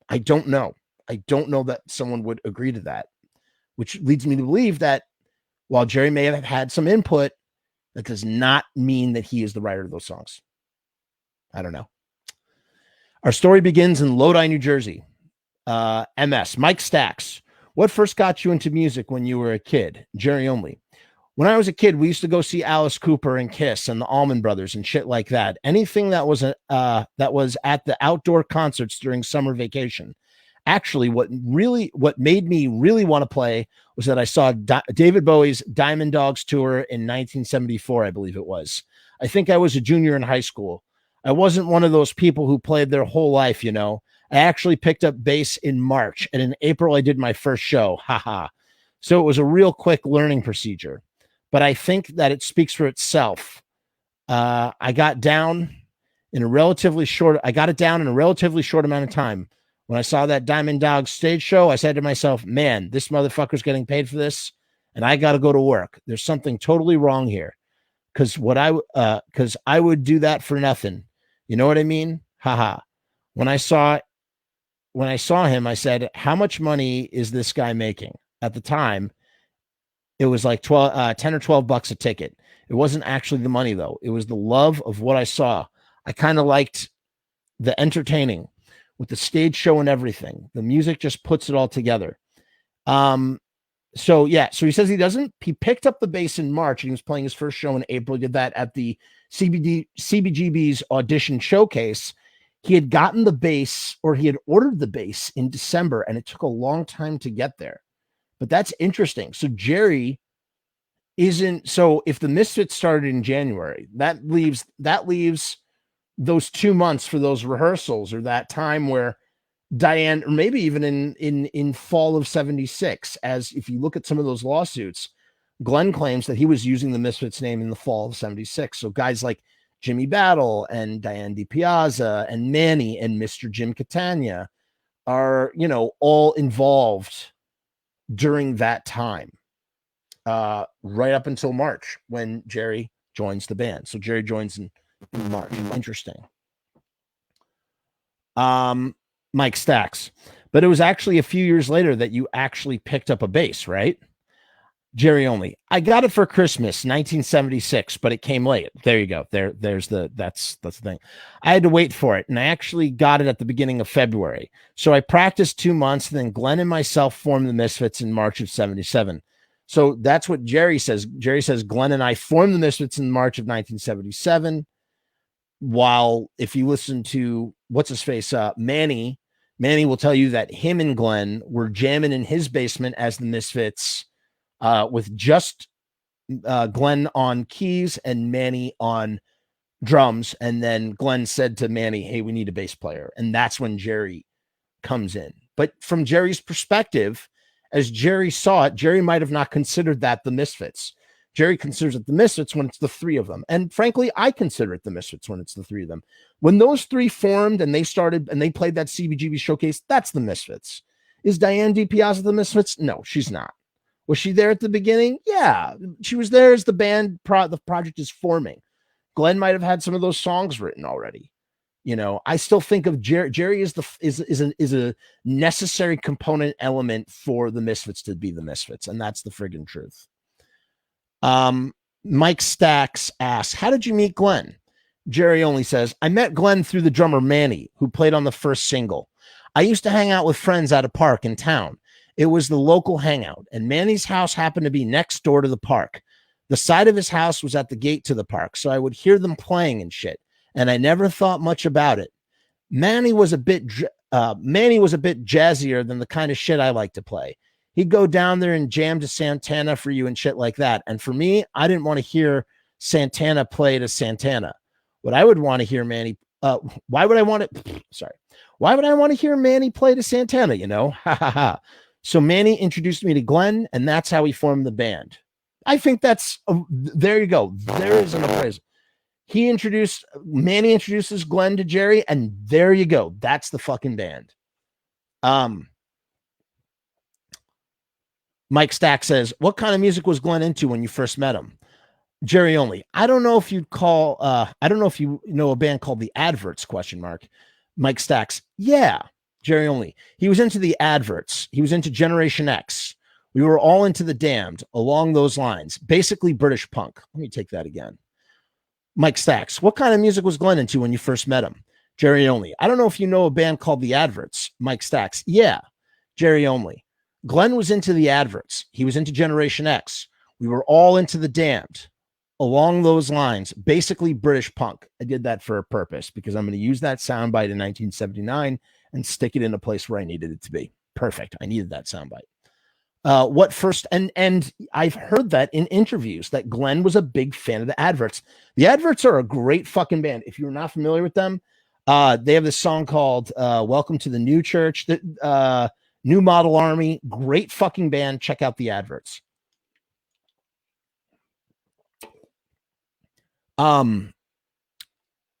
I don't know. I don't know that someone would agree to that, which leads me to believe that while Jerry may have had some input, that does not mean that he is the writer of those songs. I don't know. Our story begins in Lodi, New Jersey. MS, Mike Stacks. What first got you into music when you were a kid? Jerry Only. When I was a kid, we used to go see Alice Cooper and Kiss and the Allman Brothers and shit like that. Anything that was at the outdoor concerts during summer vacation. Actually, what made me really want to play was that I saw David Bowie's Diamond Dogs tour in 1974, I believe it was. I think I was a junior in high school. I wasn't one of those people who played their whole life, I actually picked up bass in March, and in April I did my first show. Haha. So it was a real quick learning procedure. But I think that it speaks for itself. I got it down in a relatively short amount of time. When I saw that Diamond Dogs stage show, I said to myself, man, this motherfucker's getting paid for this, and I got to go to work. There's something totally wrong here. Because I would do that for nothing. You know what I mean? Haha. When I saw him, I said, how much money is this guy making? At the time, It was like 10 or 12 bucks a ticket. It wasn't actually the money, though. It was the love of what I saw. I kind of liked the entertaining with the stage show and everything. The music just puts it all together. So he says he picked up the bass in March and he was playing his first show in April. He did that at the CBGB's audition showcase. He had gotten the bass, or he had ordered the bass in December, and it took a long time to get there. But that's interesting. So Jerry isn't, so if the Misfits started in January, that leaves those 2 months for those rehearsals, or that time where Diane, or maybe even in fall of 76, as if you look at some of those lawsuits, Glenn claims that he was using the Misfits name in the fall of 76. So guys like Jimmy Battle and Diane DiPiazza and Manny and Mr. Jim Catania are, all involved during that time, right up until March when Jerry joins the band. So Jerry joins in March. Interesting. Mike Stacks. But it was actually a few years later that you actually picked up a bass, right? Jerry only. I got it for Christmas, 1976, but it came late. There you go. That's the thing. I had to wait for it, and I actually got it at the beginning of February. So I practiced 2 months, and then Glenn and myself formed the Misfits in March of 77. So that's what Jerry says. Jerry says Glenn and I formed the Misfits in March of 1977. While if you listen to what's his face, Manny will tell you that him and Glenn were jamming in his basement as the Misfits, with just Glenn on keys and Manny on drums. And then Glenn said to Manny, "Hey, we need a bass player." And that's when Jerry comes in. But from Jerry's perspective, as Jerry saw it, Jerry might have not considered that the Misfits. Jerry considers it the Misfits when it's the three of them. And frankly, I consider it the Misfits when it's the three of them. When those three formed and they started and they played that CBGB showcase, that's the Misfits. Is Diane DiPiazza the Misfits? No, she's not. Was she there at the beginning? Yeah, she was there as the band, the project is forming. Glenn might have had some of those songs written already. I still think of Jerry. Jerry is a necessary component element for the Misfits to be the Misfits, and that's the friggin' truth. Mike Stacks asks, "How did you meet Glenn?" Jerry only says, "I met Glenn through the drummer Manny, who played on the first single. I used to hang out with friends at a park in town. It was the local hangout, and Manny's house happened to be next door to the park. The side of his house was at the gate to the park, so I would hear them playing and shit, and I never thought much about it. Manny was a bit jazzier than the kind of shit I like to play. He'd go down there and jam to Santana for you and shit like that. And for me, I didn't want to hear Santana play to Santana. What I would want to hear Manny, why would I want to hear Manny play to Santana, Ha ha ha. So Manny introduced me to Glenn, and that's how he formed the band." I think that's, there you go. There is an appraisal. Manny introduces Glenn to Jerry, and there you go. That's the fucking band. Mike Stack says, "What kind of music was Glenn into when you first met him?" Jerry only. I don't know if you know a band called the Adverts, ? Mike Stacks. Yeah. Jerry only. He was into the Adverts. He was into Generation X. We were all into the Damned, along those lines. Basically British punk. Let me take that again. Mike Stacks. What kind of music was Glenn into when you first met him? Jerry only. I don't know if you know a band called the Adverts. Mike Stacks. Yeah. Jerry only. Glenn was into the Adverts. He was into Generation X. We were all into the Damned, along those lines. Basically British punk. I did that for a purpose because I'm going to use that soundbite in 1979 and stick it in a place where I needed it to be. Perfect. I needed that soundbite. And I've heard that in interviews that Glenn was a big fan of the Adverts. The Adverts are a great fucking band. If you're not familiar with them, they have this song called Welcome to the New Church, New Model Army. Great fucking band. Check out the Adverts.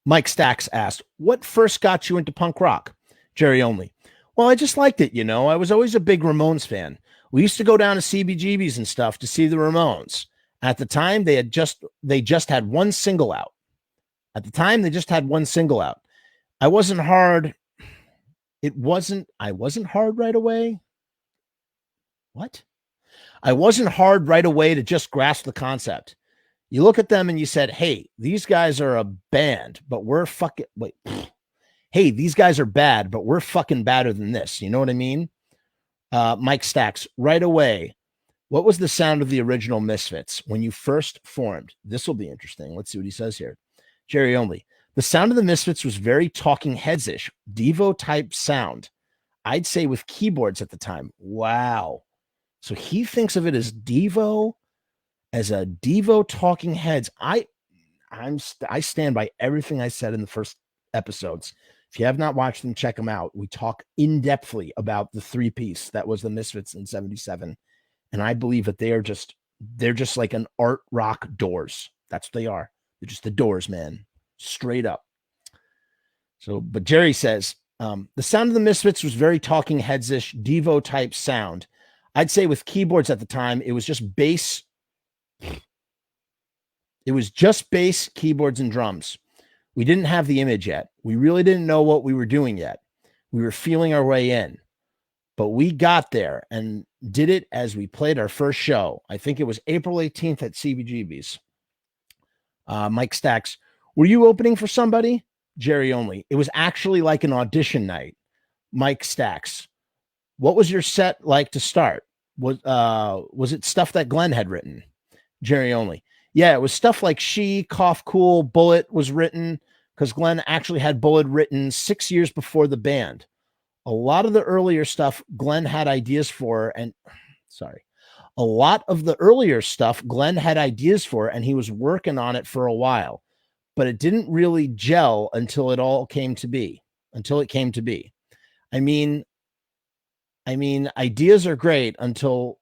Mike Stacks asked, "What first got you into punk rock?" Jerry only. Well, I just liked it, I was always a big Ramones fan. We used to go down to CBGBs and stuff to see the Ramones. At the time, they just had one single out. I wasn't hard right away. What? I wasn't hard right away to just grasp the concept. You look at them and you said, hey, these guys are a band, but we're fucking, wait, hey, these guys are bad, but we're fucking badder than this. You know what I mean? Mike Stacks, right away, what was the sound of the original Misfits when you first formed? This will be interesting. Let's see what he says here. Jerry Only. The sound of the Misfits was very Talking Heads-ish, Devo type sound. I'd say with keyboards at the time. Wow. So he thinks of it as Devo, as a Devo Talking Heads. I stand by everything I said in the first episodes. If you have not watched them, check them out. We talk in-depthly about the three-piece that was the Misfits in 77. And I believe that they're just like an art rock Doors. That's what they are. They're just the Doors, man. Straight up. So, but Jerry says, the sound of the Misfits was very Talking Heads-ish, Devo type sound. I'd say with keyboards at the time, it was just bass. It was just bass, keyboards, and drums. We didn't have the image yet. We really didn't know what we were doing yet. We were feeling our way in. But we got there and did it as we played our first show. I think it was April 18th at CBGB's. Mike Stacks, were you opening for somebody? Jerry Only. It was actually like an audition night. Mike Stacks, what was your set like to start? Was it stuff that Glenn had written? Jerry Only. Yeah, it was stuff like She, Cough Cool, Bullet was written because Glenn actually had Bullet written 6 years before the band. A lot of the earlier stuff Glenn had ideas for, and a lot of the earlier stuff Glenn had ideas for, and he was working on it for a while, but it didn't really gel until it came to be. I mean, ideas are great until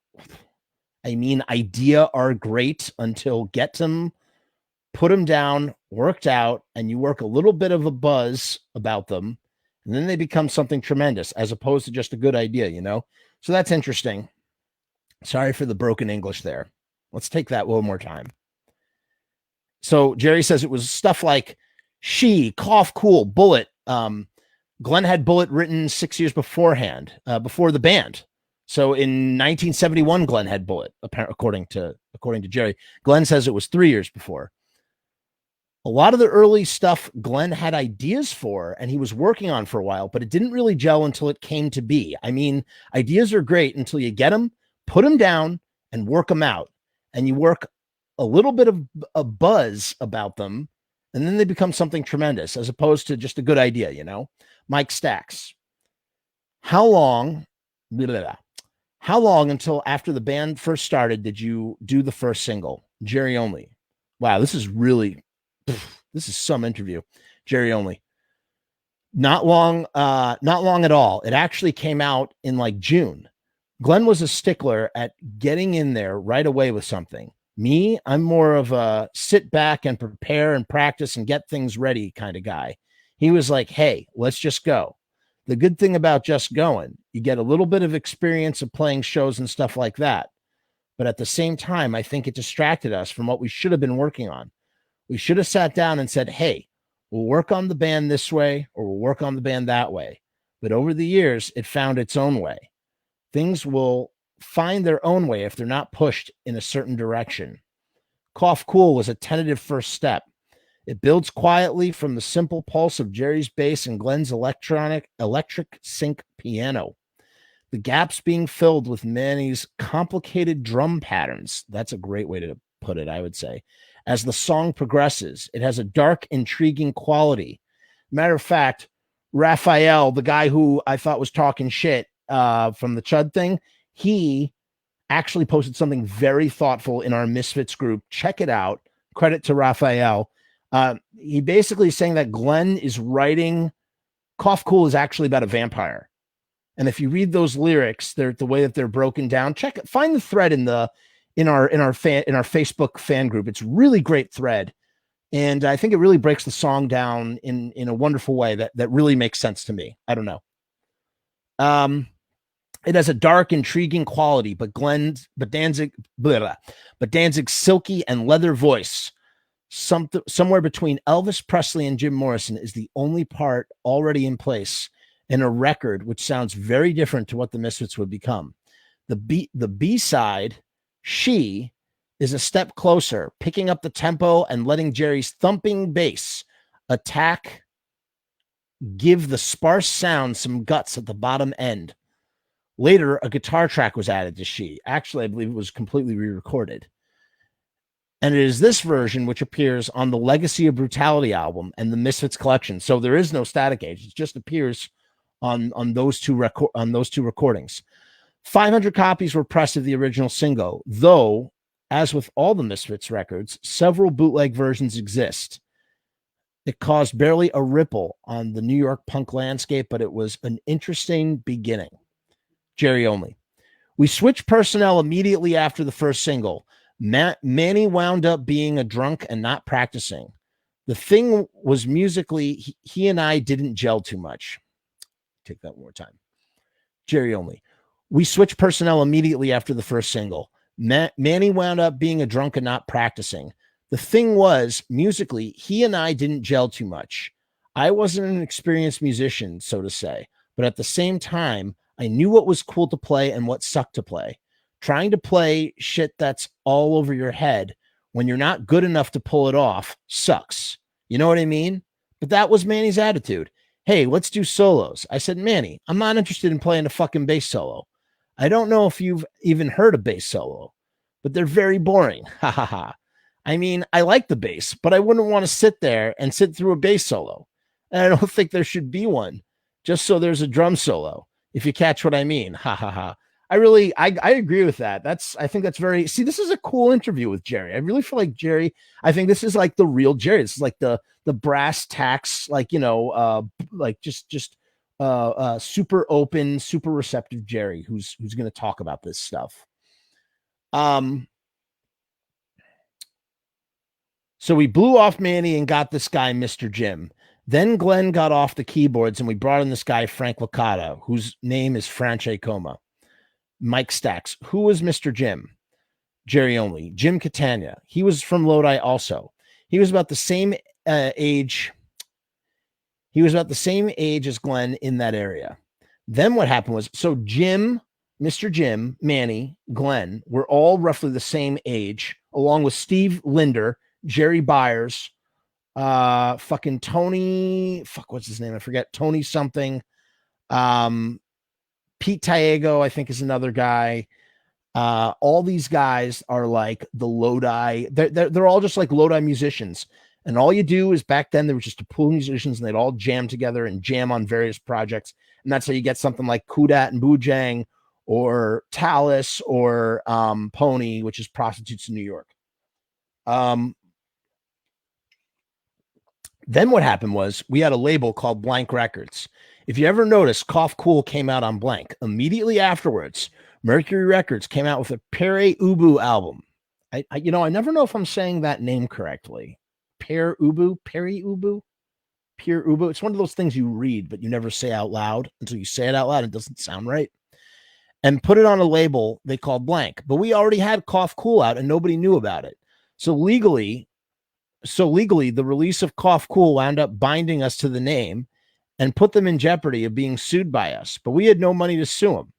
get them, put them down, worked out, and you work a little bit of a buzz about them, and then they become something tremendous as opposed to just a good idea, you know? So that's interesting. Sorry for the broken English there. Let's take that one more time. So Jerry says it was stuff like She, Cough Cool, Bullet. Glenn had Bullet written 6 years beforehand, before the band. So in 1971, Glenn had Bullet, according to Jerry. Glenn says it was 3 years before. A lot of the early stuff Glenn had ideas for and he was working on for a while, but it didn't really gel until it came to be. I mean, ideas are great until you get them, put them down, and work them out. And you work a little bit of a buzz about them, and then they become something tremendous as opposed to just a good idea, you know? Mike Stacks. How long until after the band first started did you do the first single? Jerry Only. Wow, this is some interview. Jerry Only. Not long at all. It actually came out in like June. Glenn was a stickler at getting in there right away with something. Me, I'm more of a sit back and prepare and practice and get things ready kind of guy. He was like, hey, let's just go. The good thing about just going, you get a little bit of experience of playing shows and stuff like that. But at the same time, I think it distracted us from what we should have been working on. We should have sat down and said, hey, we'll work on the band this way or we'll work on the band that way. But over the years, it found its own way. Things will find their own way if they're not pushed in a certain direction. Cough Cool was a tentative first step. It builds quietly from the simple pulse of Jerry's bass and Glenn's electric sync piano. The gaps being filled with Manny's complicated drum patterns. That's a great way to put it, I would say. As the song progresses, it has a dark, intriguing quality. Matter of fact, Raphael, the guy who I thought was talking shit from the Chud thing, he actually posted something very thoughtful in our Misfits group. Check it out. Credit to Raphael. He basically is saying that Glenn is writing Cough Cool is actually about a vampire. And if you read those lyrics, they're the way that they're broken down. Find the thread in our Facebook fan group. It's really great thread. And I think it really breaks the song down in a wonderful way that really makes sense to me. I don't know. It has a dark, intriguing quality, but Danzig's silky and leather voice, somewhere between Elvis Presley and Jim Morrison, is the only part already in place in a record which sounds very different to what the Misfits would become. The B-side She is a step closer, picking up the tempo and letting Jerry's thumping bass attack, give the sparse sound some guts at the bottom end. Later, a guitar track was added to She. Actually, I believe it was completely re-recorded. And it is this version which appears on the Legacy of Brutality album and the Misfits collection. So there is no Static Age. It just appears on those two recordings. 500 copies were pressed of the original single, though, as with all the Misfits records, several bootleg versions exist. It caused barely a ripple on the New York punk landscape, but it was an interesting beginning. Jerry only. We switched personnel immediately after the first single. Manny wound up being a drunk and not practicing. The thing was musically, he and I didn't gel too much. Take that one more time. Jerry only. We switched personnel immediately after the first single. Manny wound up being a drunk and not practicing. The thing was, musically, he and I didn't gel too much. I wasn't an experienced musician, so to say, but at the same time, I knew what was cool to play and what sucked to play. Trying to play shit that's all over your head when you're not good enough to pull it off sucks. You know what I mean? But that was Manny's attitude. Hey, let's do solos. I said, Manny, I'm not interested in playing a fucking bass solo. I don't know if you've even heard a bass solo, but they're very boring. Ha ha ha. I mean, I like the bass, but I wouldn't want to sit there and sit through a bass solo. And I don't think there should be one, just so there's a drum solo, if you catch what I mean. Ha ha ha. I agree with that. I think that's very, see, this is a cool interview with Jerry. I really feel like Jerry, I think this is like the real Jerry. This is like the brass tacks, like, you know, like just super open, super receptive Jerry, who's going to talk about this stuff. So we blew off Manny and got this guy, Mr. Jim. Then Glenn got off the keyboards and we brought in this guy, Frank Licata, whose name is Franche Coma. Mike Stacks. Who was Mr. Jim? Jerry only. Jim Catania. He was from Lodi also. He was about the same age. He was about the same age as Glenn in that area. Then what happened was, so Jim, Mr. Jim, Manny, Glenn were all roughly the same age, along with Steve Linder, Jerry Byers, fucking Tony, what's his name? I forget. Tony something. Pete Tallego, I think, is another guy. All these guys are like the Lodi. They're all just like Lodi musicians. And all you do is, back then, there was just a pool of musicians and they'd all jam together and jam on various projects. And that's how you get something like Kudat and Boojang, or Talus, or Pony, which is Prostitutes in New York. Then what happened was we had a label called Blank Records. If you ever notice, Cough Cool came out on Blank. Immediately afterwards, Mercury Records came out with a Pere Ubu album. I never know if I'm saying that name correctly. Pere Ubu. It's one of those things you read, but you never say out loud until you say it out loud. It doesn't sound right. And put it on a label they called Blank. But we already had Cough Cool out and nobody knew about it. So legally, the release of Cough Cool wound up binding us to the name and put them in jeopardy of being sued by us. But we had no money to sue them.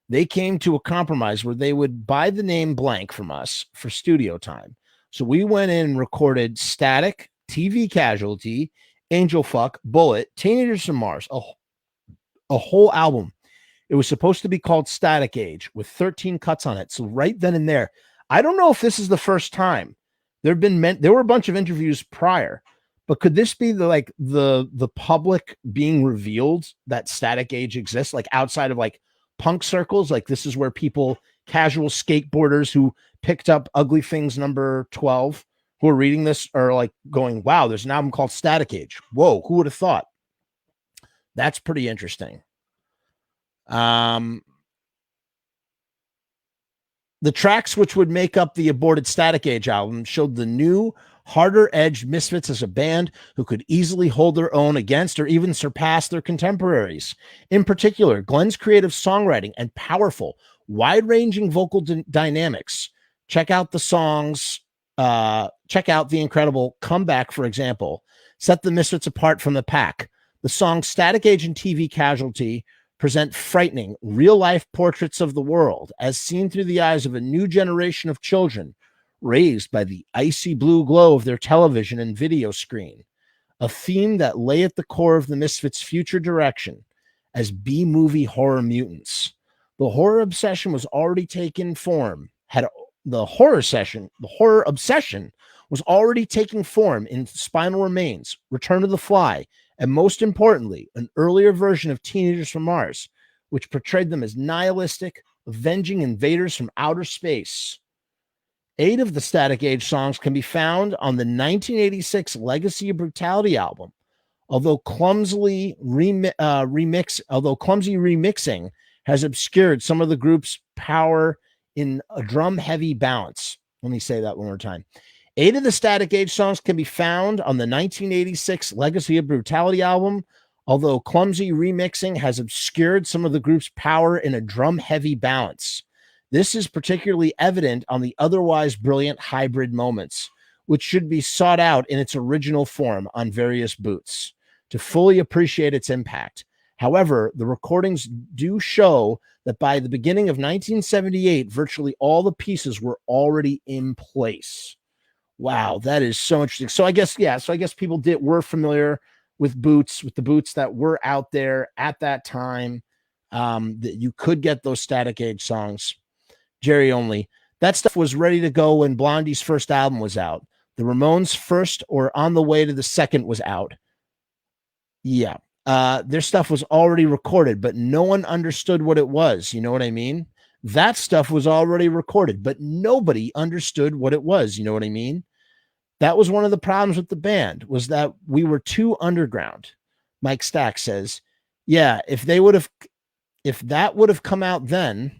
They came to a compromise where they would buy the name Blank from us for studio time. So we went in and recorded Static, TV Casualty, Angel Fuck, Bullet, Teenagers from Mars, a whole album. It was supposed to be called Static Age with 13 cuts on it. So right then and there, I don't know if this is the first time. There were a bunch of interviews prior, but could this be the public being revealed that Static Age exists, like outside of like punk circles? Like this is where people, casual skateboarders who picked up Ugly Things number 12, who are reading this, are like going, wow, there's an album called Static Age. Whoa, who would have thought? That's pretty interesting. The tracks which would make up the aborted Static Age album showed the new, harder-edged Misfits as a band who could easily hold their own against or even surpass their contemporaries. In particular, Glenn's creative songwriting and powerful, wide-ranging vocal dynamics. Check out the songs. Check out the incredible Comeback, for example, set the Misfits apart from the pack. The songs Static Age and TV Casualty present frightening, real-life portraits of the world as seen through the eyes of a new generation of children raised by the icy blue glow of their television and video screen, a theme that lay at the core of the Misfits' future direction as B-movie horror mutants. The horror obsession was already taking form, the horror obsession was already taking form in Spinal Remains, Return of the Fly, and most importantly, an earlier version of Teenagers from Mars, which portrayed them as nihilistic, avenging invaders from outer space. 8 of the Static Age songs can be found on the 1986 Legacy of Brutality album, although clumsy remixing has obscured some of the group's power in a drum-heavy balance. Let me say that one more time. 8 of the Static Age songs can be found on the 1986 Legacy of Brutality album, although clumsy remixing has obscured some of the group's power in a drum-heavy balance. This is particularly evident on the otherwise brilliant hybrid moments, which should be sought out in its original form on various boots to fully appreciate its impact. However, the recordings do show that by the beginning of 1978, virtually all the pieces were already in place. Wow, that is so interesting. So I guess people were familiar with the boots that were out there at that time, that you could get those Static Age songs. Jerry Only. That stuff was ready to go when Blondie's first album was out. The Ramones' first or on the way to the second was out. Yeah. Their stuff was already recorded, but no one understood what it was. You know what I mean? That stuff was already recorded, but nobody understood what it was. You know what I mean? That was one of the problems with the band, was that we were too underground. Mike Stack says, yeah, if that would have come out then,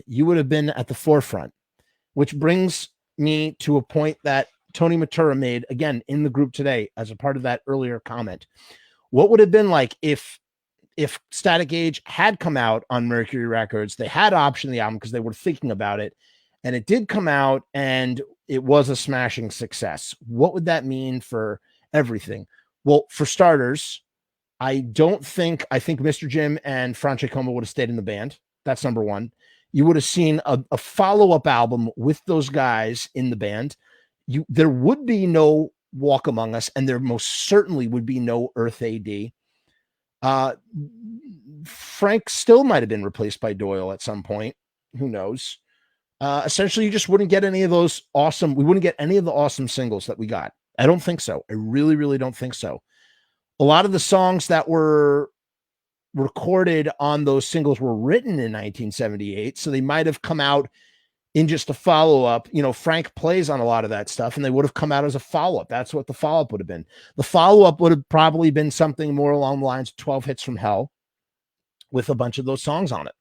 you would have been at the forefront. Which brings me to a point that Tony Matura made again in the group today as a part of that earlier comment. What would have been like if Static Age had come out on Mercury Records? They had optioned the album because they were thinking about it, and it did come out and it was a smashing success. What would that mean for everything? Well, for starters, I think Mr. Jim and Francesco would have stayed in the band. That's number one. You would have seen a follow-up album with those guys in the band. There would be no Walk Among Us, and there most certainly would be no Earth AD. Frank still might have been replaced by Doyle at some point. Who knows? Essentially, you just wouldn't get any of those awesome. We wouldn't get any of the awesome singles that we got. I don't think so. I really, really don't think so. A lot of the songs that were recorded on those singles were written in 1978, so they might have come out in just a follow-up. You know, Frank plays on a lot of that stuff, and they would have come out as a follow-up. That's what the follow-up would have been. The follow-up would have probably been something more along the lines of 12 Hits from Hell with a bunch of those songs on it.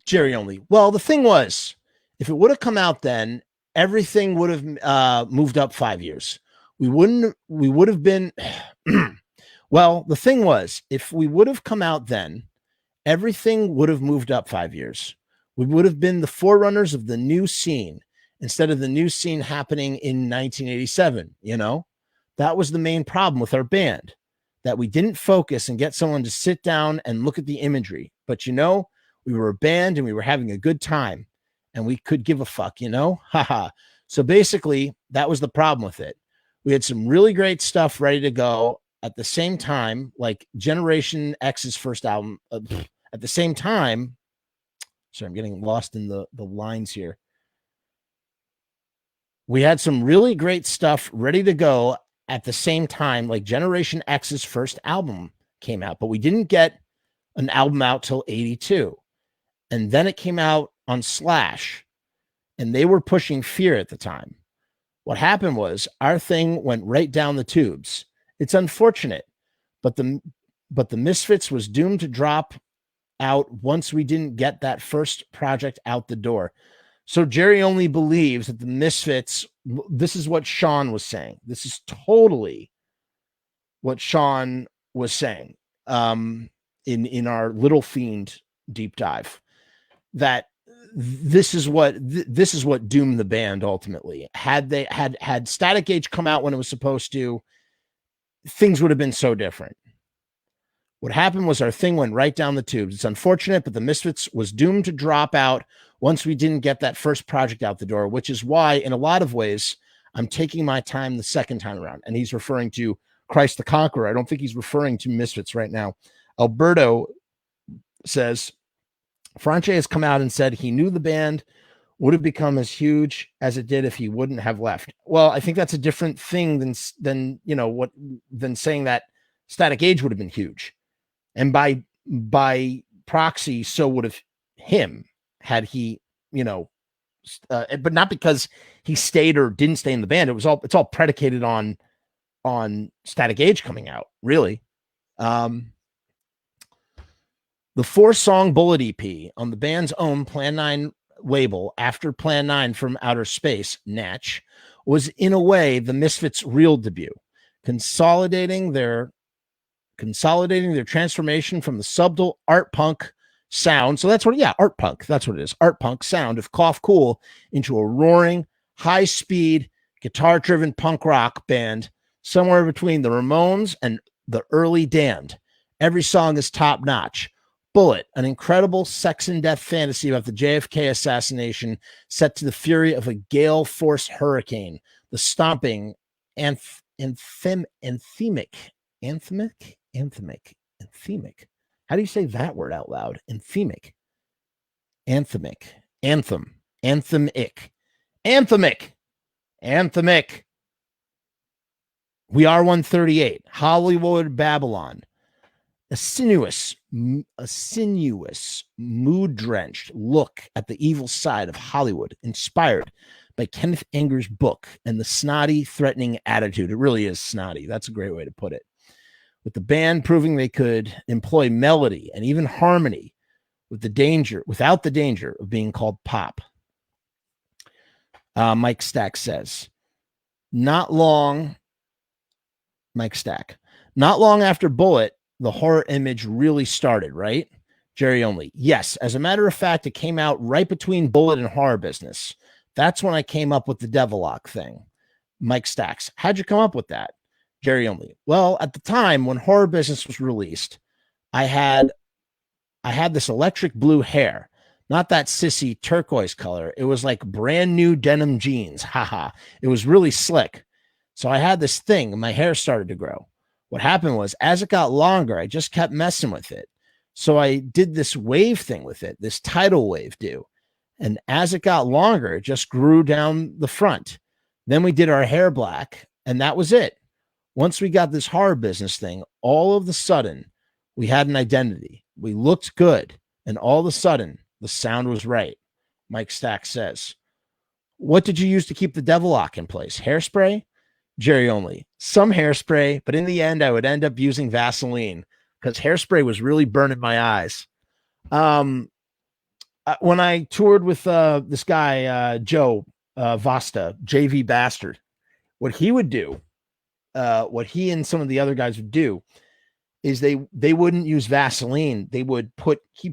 Jerry Only. Well, the thing was, if it would have come out then, everything would have moved up 5 years. We would have been, well, the thing was, if we would have come out then, everything would have moved up 5 years. We would have been the forerunners of the new scene instead of the new scene happening in 1987. You know, that was the main problem with our band, that we didn't focus and get someone to sit down and look at the imagery. But, you know, we were a band and we were having a good time and we could give a fuck, you know, haha. So basically that was the problem with it. We had some really great stuff ready to go at the same time, like Generation X's first album. At the same time, sorry, I'm getting lost in the lines here. We had some really great stuff ready to go at the same time, like Generation X's first album came out, but we didn't get an album out till 82. And then it came out on Slash, and they were pushing Fear at the time. What happened was our thing went right down the tubes. It's unfortunate, but the Misfits was doomed to drop out once we didn't get that first project out the door. So Jerry Only believes that the Misfits, this is what Sean was saying. This is totally what Sean was saying in our Little Fiend deep dive, that this is what doomed the band ultimately. Had Static Age come out when it was supposed to, things would have been so different. What happened was our thing went right down the tubes. It's unfortunate, but the Misfits was doomed to drop out once we didn't get that first project out the door, which is why, in a lot of ways, I'm taking my time the second time around. And he's referring to Christ the Conqueror. I don't think he's referring to Misfits right now. Alberto says, Franche has come out and said he knew the band would have become as huge as it did if he wouldn't have left. Well, I think that's a different thing than saying that Static Age would have been huge. And by proxy, so would have him had he, but not because he stayed or didn't stay in the band. It's all predicated on Static Age coming out, really. The 4-song Bullet EP on the band's own Plan 9 label after Plan 9 from Outer Space, Natch, was in a way the Misfits' real debut, consolidating their transformation from the subtle art punk sound. So art punk. That's what it is. Art punk sound of Cough Cool into a roaring, high-speed, guitar-driven punk rock band somewhere between the Ramones and the early Damned. Every song is top-notch. Bullet, an incredible sex and death fantasy about the JFK assassination set to the fury of a gale-force hurricane. The stomping anthemic. How do you say that word out loud? Anthemic. We Are 138. Hollywood Babylon. A sinuous, mood-drenched look at the evil side of Hollywood, inspired by Kenneth Anger's book and the snotty, threatening attitude. It really is snotty. That's a great way to put it. With the band proving they could employ melody and even harmony without the danger of being called pop. Mike Stack says, not long after Bullet, the horror image really started, right? Jerry Only. Yes. As a matter of fact, it came out right between Bullet and Horror Business. That's when I came up with the Devilock thing. Mike Stacks. How'd you come up with that? Jerry Only. Well, at the time when Horror Business was released, I had this electric blue hair, not that sissy turquoise color. It was like brand new denim jeans. Haha. It was really slick. So I had this thing and my hair started to grow. What happened was, as it got longer, I just kept messing with it. So I did this wave thing with it, this tidal wave do. And as it got longer, it just grew down the front. Then we did our hair black, and that was it. Once we got this Horror Business thing, all of a sudden, we had an identity. We looked good, and all of a sudden, the sound was right. Mike Stack says, what did you use to keep the Devilock in place? Hairspray? Jerry Only. Some hairspray, but in the end, I would end up using Vaseline because hairspray was really burning my eyes. When I toured with this guy, Joe Vasta, JV Bastard, what he would do, what he and some of the other guys would do is they wouldn't use Vaseline. He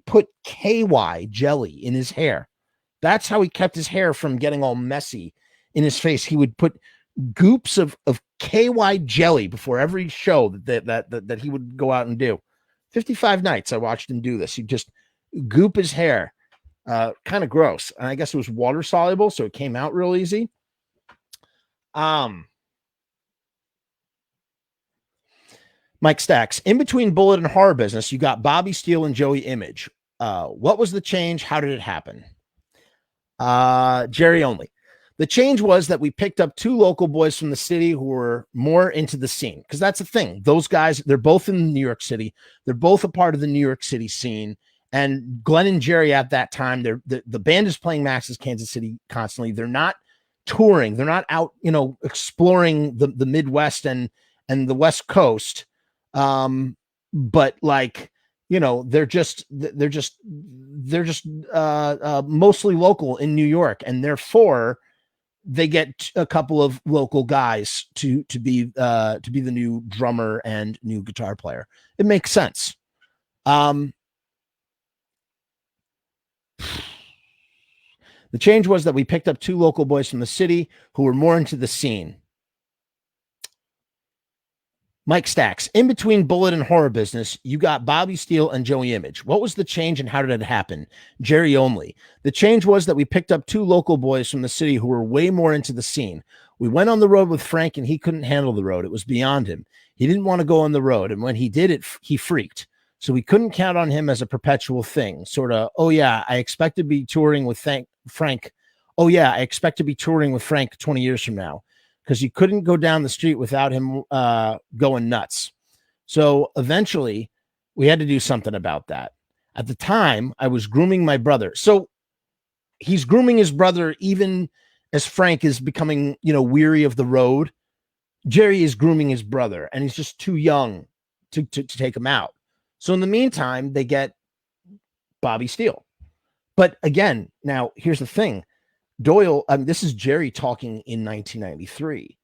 put KY jelly in his hair. That's how he kept his hair from getting all messy in his face. He would put goops of KY jelly before every show that he would go out and do. 55 nights I watched him do this. He'd just goop his hair. Kind of gross. And I guess it was water soluble, so it came out real easy. Mike Stacks. In between Bullet and Horror Business, you got Bobby Steele and Joey Image. What was the change? How did it happen? Jerry Only. The change was that we picked up 2 local boys from the city who were more into the scene. Because that's the thing. Those guys, they're both in New York City. They're both a part of the New York City scene. And Glenn and Jerry at that time, the band is playing Max's Kansas City constantly. They're not touring. They're not out, exploring the Midwest and the West Coast. But like, they're just mostly local in New York, and therefore they get a couple of local guys to be the new drummer and new guitar player. It makes sense. The change was that we picked up 2 local boys from the city who were more into the scene. Mike Stacks, in between Bullet and Horror Business, you got Bobby Steele and Joey Image. What was the change and how did it happen? Jerry only. The change was that we picked up 2 local boys from the city who were way more into the scene. We went on the road with Frank and he couldn't handle the road. It was beyond him. He didn't want to go on the road. And when he did it, he freaked. So we couldn't count on him as a perpetual thing. Sort of, oh yeah, I expect to be touring with Frank. Oh yeah, I expect to be touring with Frank 20 years from now. Because you couldn't go down the street without him going nuts. So eventually we had to do something about that. At the time, I was grooming my brother. So he's grooming his brother even as Frank is becoming, weary of the road. Jerry is grooming his brother, and he's just too young to take him out. So in the meantime, they get Bobby Steele. But again, now here's the thing. Doyle, this is Jerry talking in 1993.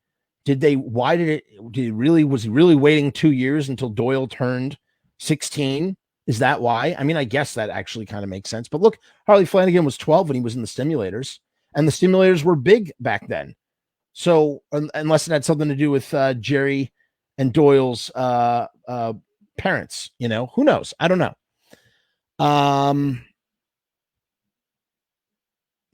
Was he really waiting 2 years until Doyle turned 16? Is that why? I mean, I guess that actually kind of makes sense. But look, Harley Flanagan was 12 when he was in the Stimulators, and the Stimulators were big back then. So unless it had something to do with Jerry and Doyle's parents, who knows? I don't know.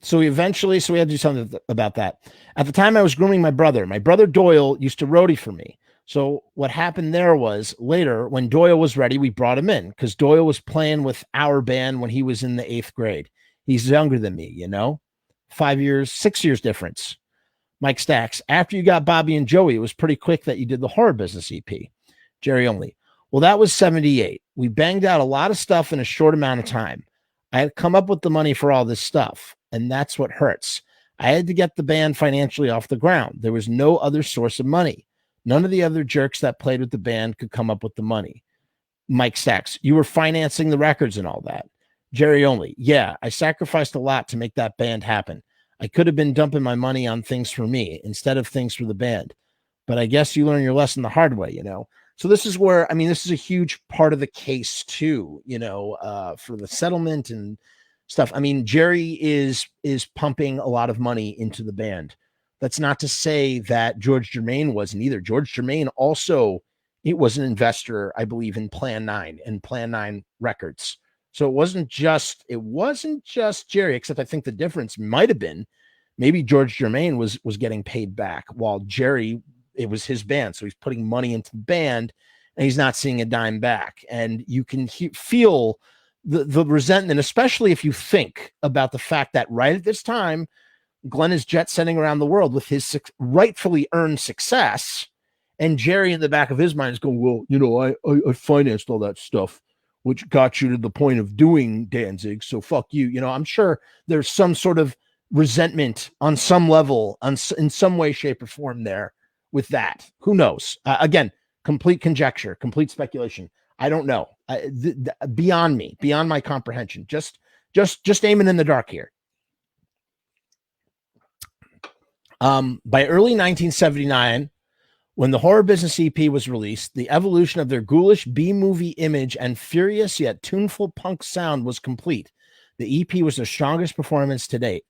So we had to do something about that. At the time I was grooming my brother. My brother Doyle used to roadie for me. So what happened there was later when Doyle was ready, we brought him in because Doyle was playing with our band when he was in the 8th grade. He's younger than me, 6 years difference. Mike Stacks, after you got Bobby and Joey, it was pretty quick that you did the Horror Business EP. Jerry only. Well, that was 78. We banged out a lot of stuff in a short amount of time. I had come up with the money for all this stuff, and that's what hurts. I had to get the band financially off the ground. There was no other source of money. None of the other jerks that played with the band could come up with the money. Mike Stacks, you were financing the records and all that. Jerry only. Yeah, I sacrificed a lot to make that band happen. I could have been dumping my money on things for me instead of things for the band. But I guess you learn your lesson the hard way, So this is where, this is a huge part of the case too, for the settlement and stuff. Jerry is pumping a lot of money into the band. That's not to say that George Germain wasn't either. George Germain also, it was an investor, I believe, in Plan 9 and Plan 9 Records. So it wasn't just Jerry, except I think the difference might have been maybe George Germain was getting paid back while Jerry, it was his band. So he's putting money into the band and he's not seeing a dime back. And you can feel the resentment, especially if you think about the fact that right at this time, Glenn is jet setting around the world with his rightfully earned success. And Jerry in the back of his mind is going, well, I financed all that stuff, which got you to the point of doing Danzig. So fuck you. I'm sure there's some sort of resentment on some level, in some way, shape, or form there with that. Who knows? Again, complete conjecture, complete speculation. I don't know. Beyond me, beyond my comprehension. Just aiming in the dark here. By early 1979, when the Horror Business EP was released, the evolution of their ghoulish B-movie image and furious yet tuneful punk sound was complete. The EP was their strongest performance to date,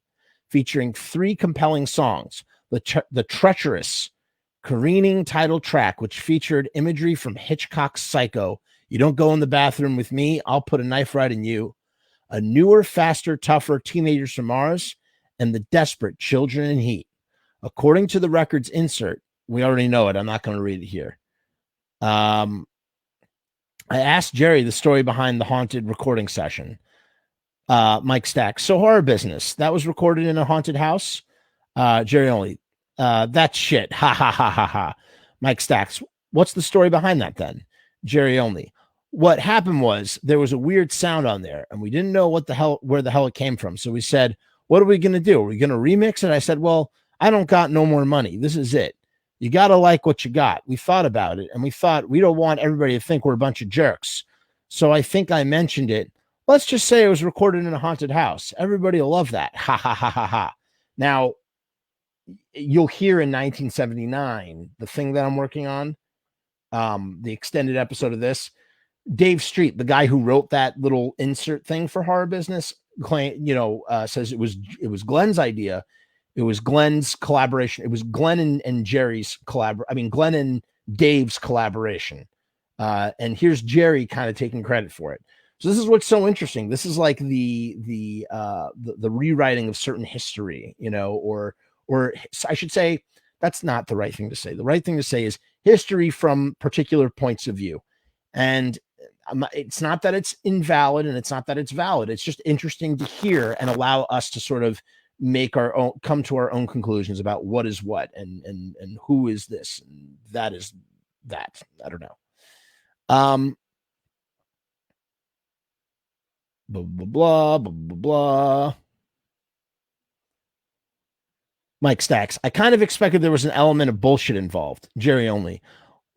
featuring 3 compelling songs. The treacherous, careening title track, which featured imagery from Hitchcock's Psycho. You don't go in the bathroom with me, I'll put a knife right in you. A newer, faster, tougher Teenagers from Mars, and the desperate Children in Heat. According to the record's insert, we already know it. I'm not going to read it here. I asked Jerry the story behind the haunted recording session. Mike Stacks. So Horror Business, that was recorded in a haunted house. Jerry only. That's shit. Ha ha ha ha ha. Mike Stacks. What's the story behind that then? Jerry only. What happened was there was a weird sound on there and we didn't know where the hell it came from. So we said, what are we going to do? Are we going to remix it? I said, well, I don't got no more money. This is it. You got to like what you got. We thought about it and we thought we don't want everybody to think we're a bunch of jerks. So I think I mentioned it. Let's just say it was recorded in a haunted house. Everybody will love that. Ha ha ha ha ha. Now, you'll hear in 1979, the thing that I'm working on, the extended episode of this, Dave Street, the guy who wrote that little insert thing for Horror Business, says it was Glenn's idea. It was Glenn's collaboration. It was Glenn and Jerry's Glenn and Dave's collaboration. And here's Jerry kind of taking credit for it. So this is what's so interesting. This is like the rewriting of certain history, or I should say that's not the right thing to say. The right thing to say is history from particular points of view. And it's not that it's invalid and it's not that it's valid. It's just interesting to hear and allow us to sort of come to our own conclusions about what is what and who is this and that is that. I don't know. Blah, blah, blah, blah, blah, blah. Mike Stacks. I kind of expected there was an element of bullshit involved. Jerry only.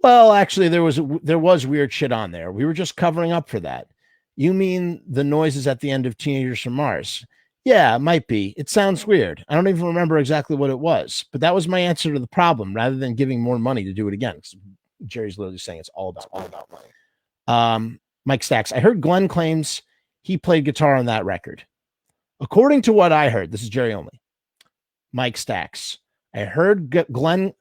Well, actually, there was weird shit on there. We were just covering up for that. You mean the noises at the end of Teenagers from Mars? Yeah, it might be. It sounds weird. I don't even remember exactly what it was, but that was my answer to the problem rather than giving more money to do it again. Jerry's literally saying it's all about money. Mike Stacks. I heard Glenn claims he played guitar on that record. According to what I heard, this is Jerry only. Mike Stacks. I heard Glenn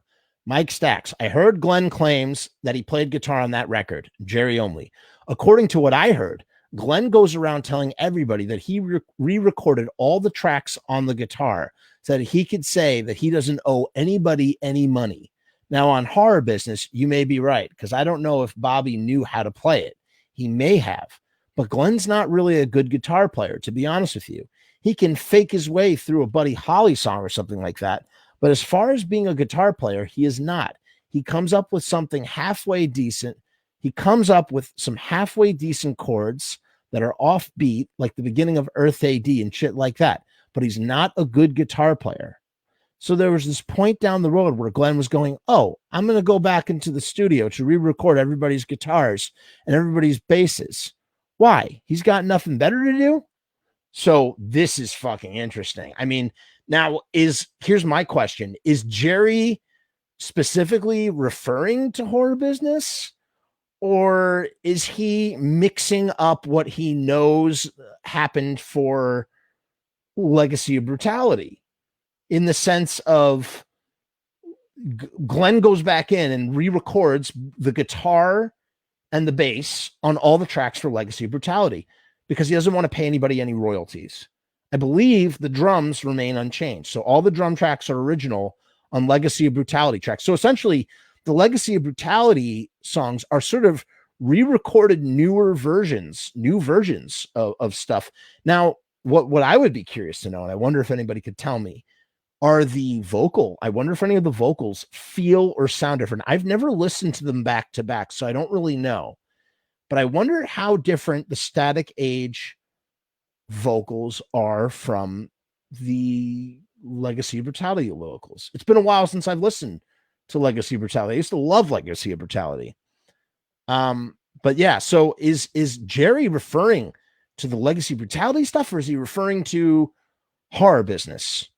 claims that he played guitar on that record. Jerry only. According to what I heard, Glenn goes around telling everybody that he re-recorded all the tracks on the guitar so that he could say that he doesn't owe anybody any money. Now, on Horror Business, you may be right, because I don't know if Bobby knew how to play it. He may have, but Glenn's not really a good guitar player, to be honest with you. He can fake his way through a Buddy Holly song or something like that, but as far as being a guitar player, he is not. He comes up with something halfway decent. He comes up with some halfway decent chords that are offbeat, like the beginning of Earth AD and shit like that, but he's not a good guitar player. So there was this point down the road where Glenn was going, oh, I'm going to go back into the studio to re-record everybody's guitars and everybody's basses. Why? He's got nothing better to do? So this is fucking interesting. I mean, now here's my question. Is Jerry specifically referring to Horror Business? Or is he mixing up what he knows happened for Legacy of Brutality? In the sense of Glenn goes back in and re-records the guitar and the bass on all the tracks for Legacy of Brutality because he doesn't want to pay anybody any royalties. I believe the drums remain unchanged. So all the drum tracks are original on Legacy of Brutality tracks. So essentially, the Legacy of Brutality songs are sort of re-recorded new versions of stuff. Now, what I would be curious to know, and I wonder if anybody could tell me, I wonder if any of the vocals feel or sound different. I've never listened to them back to back, so I don't really know. But I wonder how different the Static Age vocals are from the Legacy of Brutality vocals. It's been a while since I've listened to Legacy of Brutality. I used to love Legacy of Brutality. But yeah, so is Jerry referring to the Legacy of Brutality stuff, or is he referring to Horror Business?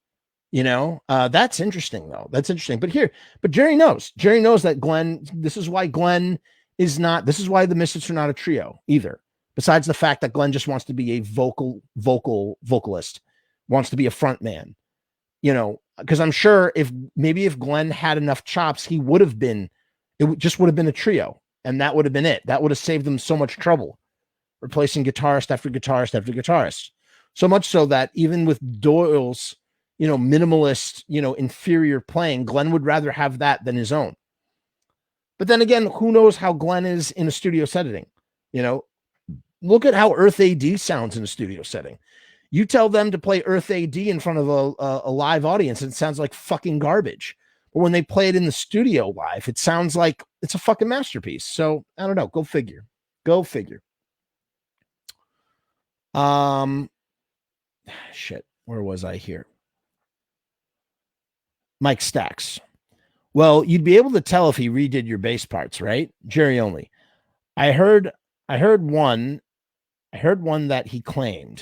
That's interesting though. That's interesting. But Jerry knows that Glenn, this is why the Misfits are not a trio either. Besides the fact that Glenn just wants to be a vocalist, wants to be a front man, because I'm sure if Glenn had enough chops, it would have been a trio, and that would have been it. That would have saved them so much trouble, replacing guitarist after guitarist after guitarist. So much so that even with Doyle's, minimalist, inferior playing, Glenn would rather have that than his own. But then again, who knows how Glenn is in a studio setting? Look at how Earth AD sounds in a studio setting. You tell them to play Earth AD in front of a live audience, and it sounds like fucking garbage. But when they play it in the studio live, it sounds like it's a fucking masterpiece. So I don't know. Go figure. Shit. Where was I here? Mike Stacks. Well, you'd be able to tell if he redid your bass parts, right? Jerry only. I heard one that he claimed.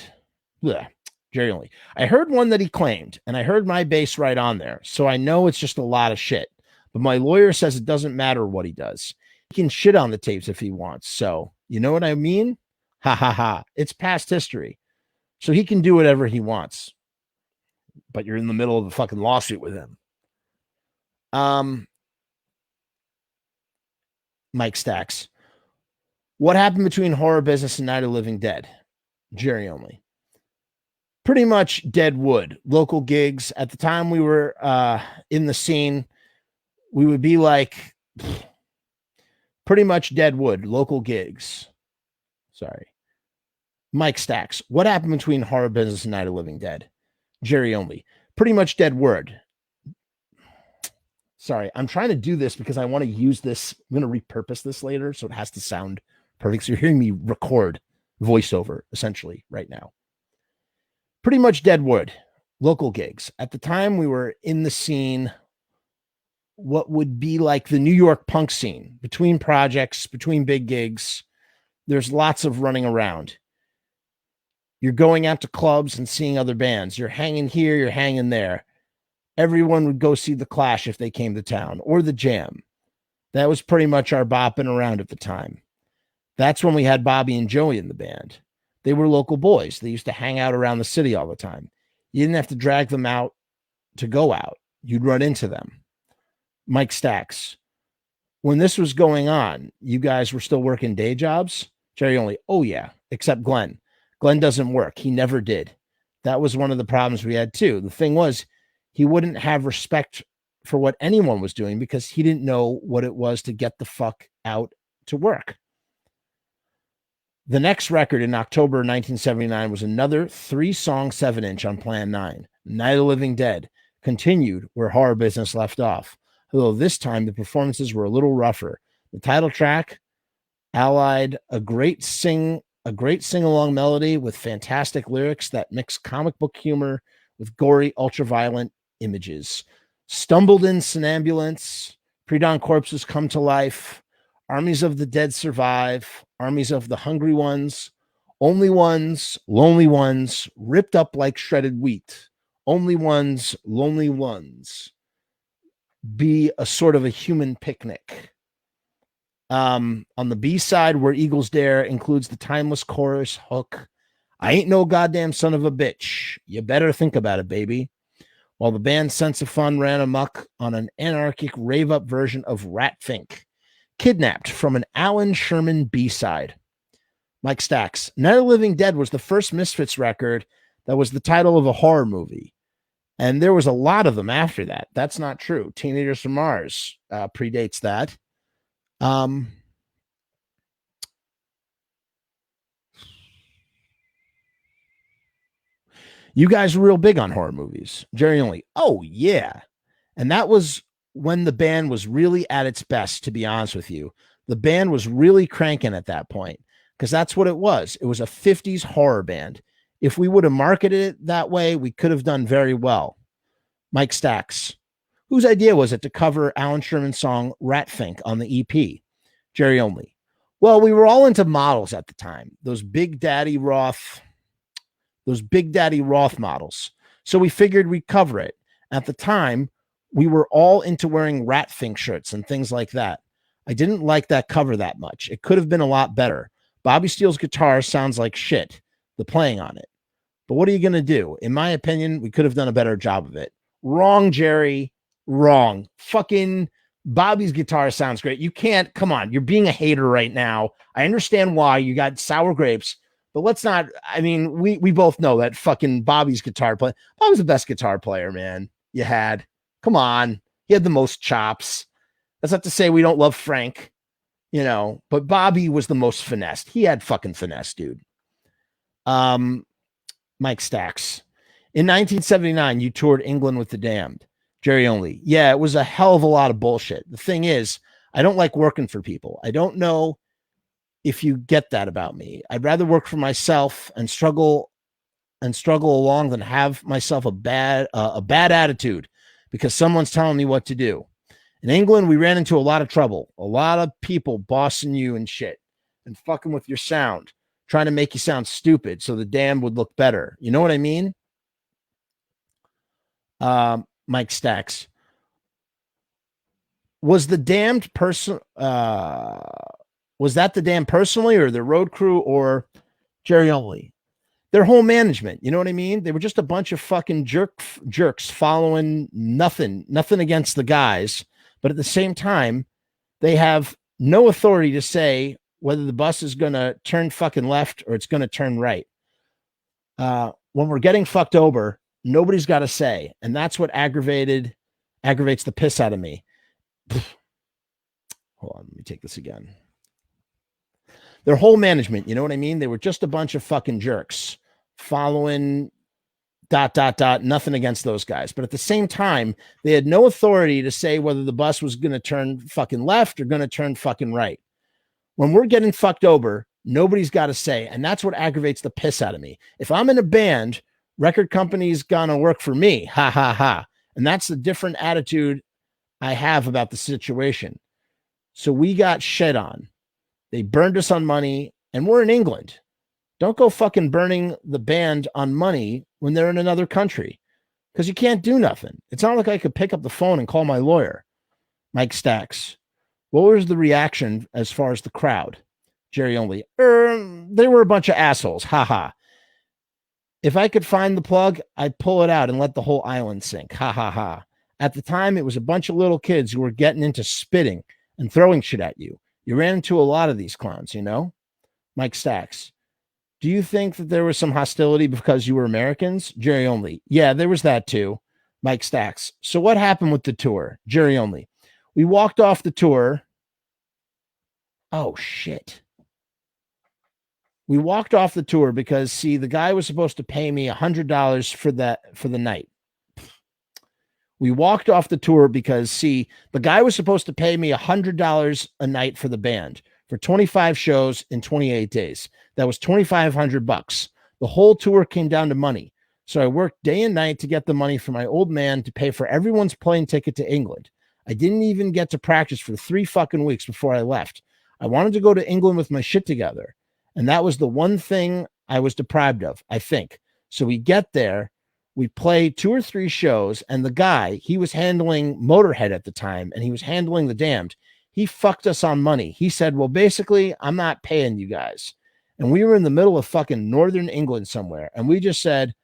Blech. Jerry only. I heard one that he claimed, and I heard my bass right on there. So I know it's just a lot of shit. But my lawyer says it doesn't matter what he does. He can shit on the tapes if he wants. So, you know what I mean? Ha ha ha. It's past history. So he can do whatever he wants. But you're in the middle of a fucking lawsuit with him. Mike Stacks. What happened between Horror Business and Night of the Living Dead? Jerry only. Pretty much dead wood. Local gigs. At the time we were in the scene, we would be like pretty much dead wood. Local gigs. Sorry. Mike Stacks. What happened between Horror Business and Night of the Living Dead? Jerry only. Pretty much dead word. Sorry, I'm trying to do this because I want to use this. I'm going to repurpose this later, so it has to sound perfect. So you're hearing me record voiceover, essentially, right now. Pretty much dead wood. Local gigs. At the time, we were in the scene, what would be like the New York punk scene. Between projects, between big gigs, there's lots of running around. You're going out to clubs and seeing other bands. You're hanging here, you're hanging there. Everyone would go see the Clash if they came to town, or the Jam. That was pretty much our bopping around at the time. That's when we had Bobby and Joey in the band. They were local boys. They used to hang out around the city all the time. You didn't have to drag them out to go out. You'd run into them. Mike Stacks. When this was going on, you guys were still working day jobs? Jerry only. Oh, yeah, except Glenn. Glenn doesn't work. He never did. That was one of the problems we had, too. The thing was, he wouldn't have respect for what anyone was doing because he didn't know what it was to get the fuck out to work. The next record in October 1979 was another 3-song 7-inch on Plan 9. Night of the Living Dead continued where Horror Business left off, although this time the performances were a little rougher. The title track allied a great sing-along melody with fantastic lyrics that mixed comic book humor with gory, ultra-violent images. Stumbled in somnambulance, pre-dawn corpses come to life, armies of the dead survive, armies of the hungry ones, only ones, lonely ones, ripped up like shredded wheat, only ones, lonely ones, be a sort of a human picnic. On the B side, Where Eagles Dare includes the timeless chorus hook, I ain't no goddamn son of a bitch. You better think about it, baby. While the band's sense of fun ran amok on an anarchic rave-up version of Rat Fink, Kidnapped from an Alan Sherman B-side. Mike Stacks. Night of the Living Dead was the first Misfits record that was the title of a horror movie. And there was a lot of them after that. That's not true. Teenagers from Mars predates that. You guys were real big on horror movies. Jerry only. Oh, yeah. And that was when the band was really at its best, to be honest with you. The band was really cranking at that point because that's what it was. It was a 50s horror band. If we would have marketed it that way, we could have done very well. Mike Stacks. Whose idea was it to cover Alan Sherman's song Rat Fink on the EP? Jerry only. Well, we were all into models at the time. Those Big Daddy Roth models. So we figured we'd cover it. At the time, we were all into wearing Rat Fink shirts and things like that. I didn't like that cover that much. It could have been a lot better. Bobby Steele's guitar sounds like shit, the playing on it. But what are you going to do? In my opinion, we could have done a better job of it. Wrong, Jerry. Wrong. Fucking Bobby's guitar sounds great. You can't, come on, you're being a hater right now. I understand why. You got sour grapes. But let's not, I mean, we both know that fucking Bobby's guitar player. Bobby's the best guitar player, man. You had. Come on. He had the most chops. That's not to say we don't love Frank, but Bobby was the most finessed. He had fucking finesse, dude. Mike Stacks. In 1979, you toured England with the Damned. Jerry only. Yeah, it was a hell of a lot of bullshit. The thing is, I don't like working for people. I don't know if you get that about me. I'd rather work for myself and struggle along than have myself a bad attitude because someone's telling me what to do. In England, we ran into a lot of trouble. A lot of people bossing you and shit and fucking with your sound, trying to make you sound stupid so the Damned would look better. You know what I mean? Mike Stacks. Was the Damned person? Was that the Damned personally, or the road crew, or Jerry only? Their whole management. You know what I mean? They were just a bunch of fucking jerks following nothing against the guys, but at the same time, they have no authority to say whether the bus is going to turn fucking left or it's going to turn right. When we're getting fucked over, nobody's got to say. And that's what aggravates the piss out of me. Hold on, let me take this again. Their whole management, you know what I mean? They were just a bunch of fucking jerks following ... Nothing against those guys. But at the same time, they had no authority to say whether the bus was going to turn fucking left or going to turn fucking right. When we're getting fucked over, nobody's got to say. And that's what aggravates the piss out of me. If I'm in a band, record company's going to work for me. Ha, ha, ha. And that's the different attitude I have about the situation. So we got shit on. They burned us on money, and we're in England. Don't go fucking burning the band on money when they're in another country, because you can't do nothing. It's not like I could pick up the phone and call my lawyer. Mike Stacks. What was the reaction as far as the crowd? Jerry Only. They were a bunch of assholes. Ha ha. If I could find the plug, I'd pull it out and let the whole island sink. Ha ha ha. At the time, it was a bunch of little kids who were getting into spitting and throwing shit at you. You ran into a lot of these clowns, you know? Mike Stacks. Do you think that there was some hostility because you were Americans? Jerry Only. Yeah, there was that too. Mike Stacks. So what happened with the tour? Jerry Only. We walked off the tour. Oh, shit. We walked off the tour because, see, the guy was supposed to pay me $100 for the night. We walked off the tour because, see, the guy was supposed to pay me $100 a night for the band for 25 shows in 28 days. That was $2,500. The whole tour came down to money. So I worked day and night to get the money for my old man to pay for everyone's plane ticket to England. I didn't even get to practice for 3 fucking weeks before I left. I wanted to go to England with my shit together. And that was the one thing I was deprived of, I think. So we get there, we play 2 or 3 shows, and the guy, he was handling Motorhead at the time, and he was handling the Damned. He fucked us on money. He said, well, basically, I'm not paying you guys. And we were in the middle of fucking northern England somewhere. And we just said,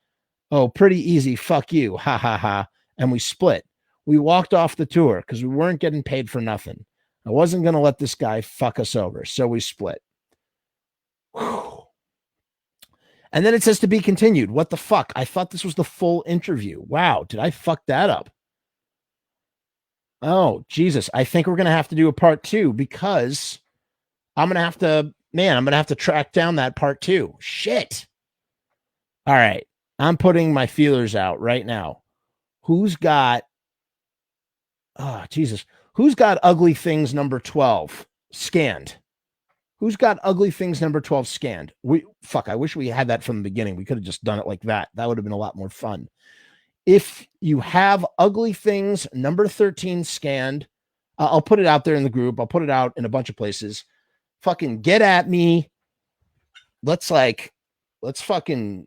oh, pretty easy. Fuck you. Ha, ha, ha. And we split. We walked off the tour because we weren't getting paid for nothing. I wasn't going to let this guy fuck us over. So we split. Whew. And then it says to be continued. What the fuck? I thought this was the full interview. Wow. Did I fuck that up? Oh, Jesus. I think we're going to have to do a part 2 because I'm going to have to track down that part 2. Shit. All right. I'm putting my feelers out right now. Who's got Ugly Things number 12 scanned? Who's got Ugly Things number 12 scanned? I wish we had that from the beginning. We could have just done it like that. That would have been a lot more fun. If you have Ugly Things number 13 scanned, I'll put it out there in the group. I'll put it out in a bunch of places. Fucking get at me. Let's fucking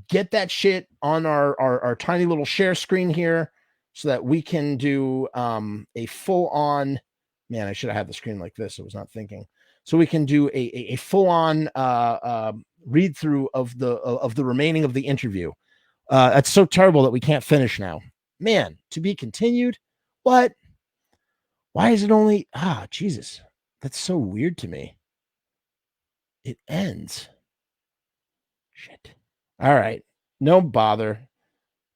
get that shit on our tiny little share screen here so that we can do a full on, man, I should have had the screen like this. I was not thinking. So we can do a full on read through of the remaining of the interview. It's so terrible that we can't finish now, man. To be continued. What? Why is it only, Jesus. That's so weird to me. It ends. Shit. All right. No bother.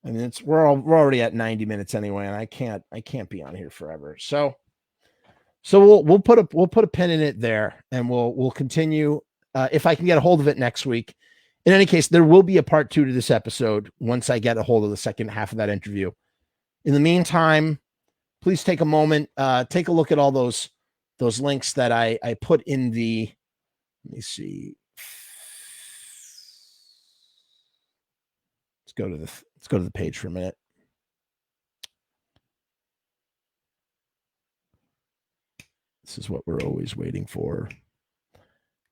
I mean, we're already at 90 minutes anyway, and I can't be on here forever. So we'll put a pin in it there, and we'll continue if I can get a hold of it next week. In any case, there will be a part 2 to this episode once I get a hold of the second half of that interview. In the meantime, please take a moment, take a look at all those links that I put in the, let me see. Let's go to the page for a minute. This is what we're always waiting for.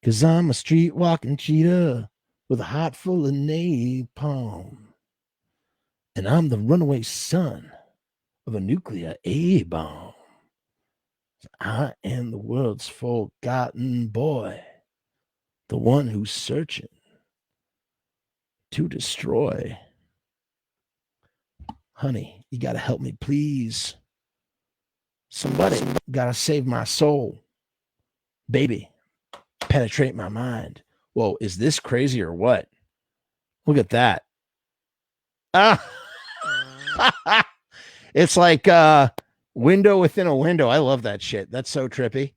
'Cause I'm a street walking cheetah with a heart full of napalm. And I'm the runaway son of a nuclear A-bomb. I am the world's forgotten boy, the one who's searching to destroy. Honey, you got to help me, please. Somebody gotta save my soul. Baby, penetrate my mind. Whoa, is this crazy or what? Look at that. It's like window within a window. I love that shit. That's so trippy.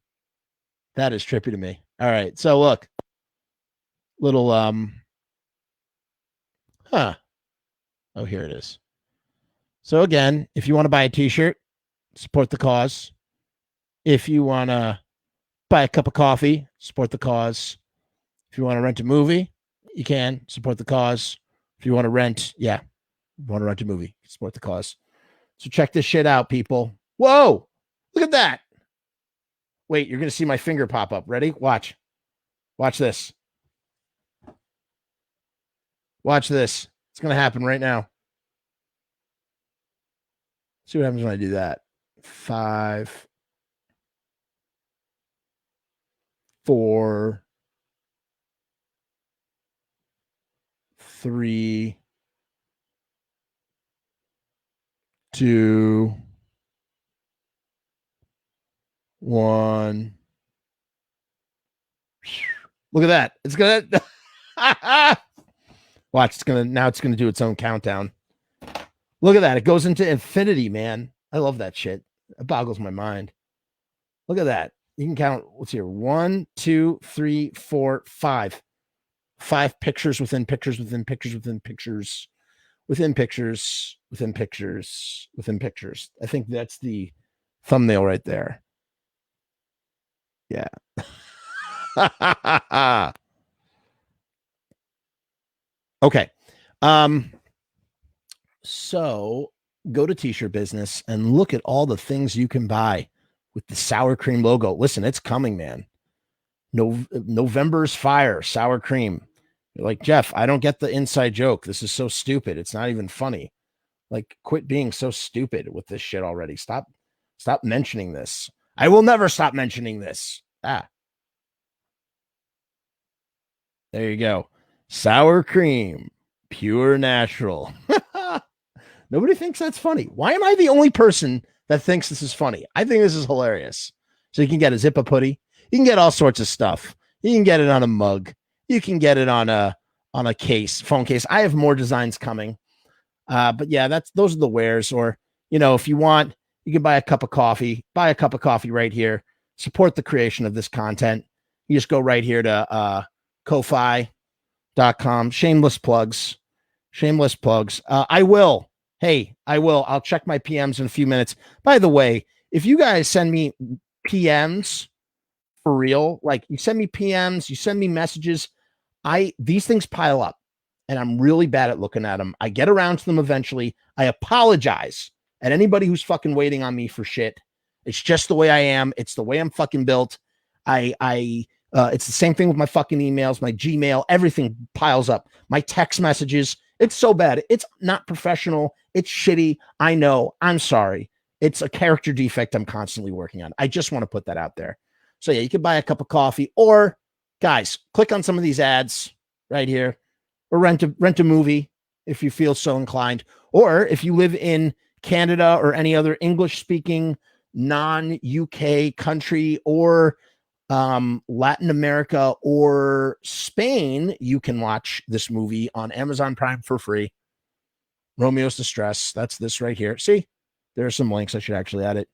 That is trippy to me. All right. So look. Little oh, here it is. So again, if you want to buy a t-shirt, support the cause. If you want to buy a cup of coffee, support the cause. If you want to rent a movie, you can support the cause. If you want to rent, a movie, support the cause. So check this shit out, people. Whoa, look at that. Wait, you're going to see my finger pop up. Ready? Watch this. Watch this. It's going to happen right now. See what happens when I do that. 5, 4, 3, 2, 1. Look at that. It's gonna watch. It's gonna do its own countdown. Look at that. It goes into infinity, man. I love that shit. It boggles my mind. Look at that. You can count. What's here? 1, 2, 3, 4, 5. 5 pictures within pictures within pictures within pictures within pictures within pictures within pictures. I think that's the thumbnail right there. Yeah. Okay. So go to T-shirt business and look at all the things you can buy with the sour cream logo. Listen, it's coming, man. November's fire, sour cream. You're like, Jeff, I don't get the inside joke. This is so stupid. It's not even funny. Like, quit being so stupid with this shit already. Stop mentioning this. I will never stop mentioning this. There you go. Sour cream, pure natural. Nobody thinks that's funny. Why am I the only person that thinks this is funny? I think this is hilarious. So you can get a Zippa putty. You can get all sorts of stuff. You can get it on a mug. You can get it on a case, phone case. I have more designs coming. But yeah, those are the wares. Or, if you want, you can buy a cup of coffee. Buy a cup of coffee right here. Support the creation of this content. You just go right here to Ko-Fi.com. Shameless plugs. I will. I'll check my PMs in a few minutes. By the way, if you guys send me PMs for real, like you send me PMs, you send me messages, these things pile up and I'm really bad at looking at them. I get around to them eventually. I apologize at anybody who's fucking waiting on me for shit. It's just the way I am. It's the way I'm fucking built. It's the same thing with my fucking emails, my Gmail, everything piles up. My text messages. It's so bad. It's not professional. It's shitty. I know. I'm sorry. It's a character defect I'm constantly working on. I just want to put that out there. So yeah, you can buy a cup of coffee, or guys, click on some of these ads right here, or rent a movie if you feel so inclined. Or if you live in Canada or any other English-speaking non-UK country, or Latin America or Spain, you can watch this movie on Amazon Prime for free. Romeo's Distress. That's this right here. See, there are some links. I should actually add it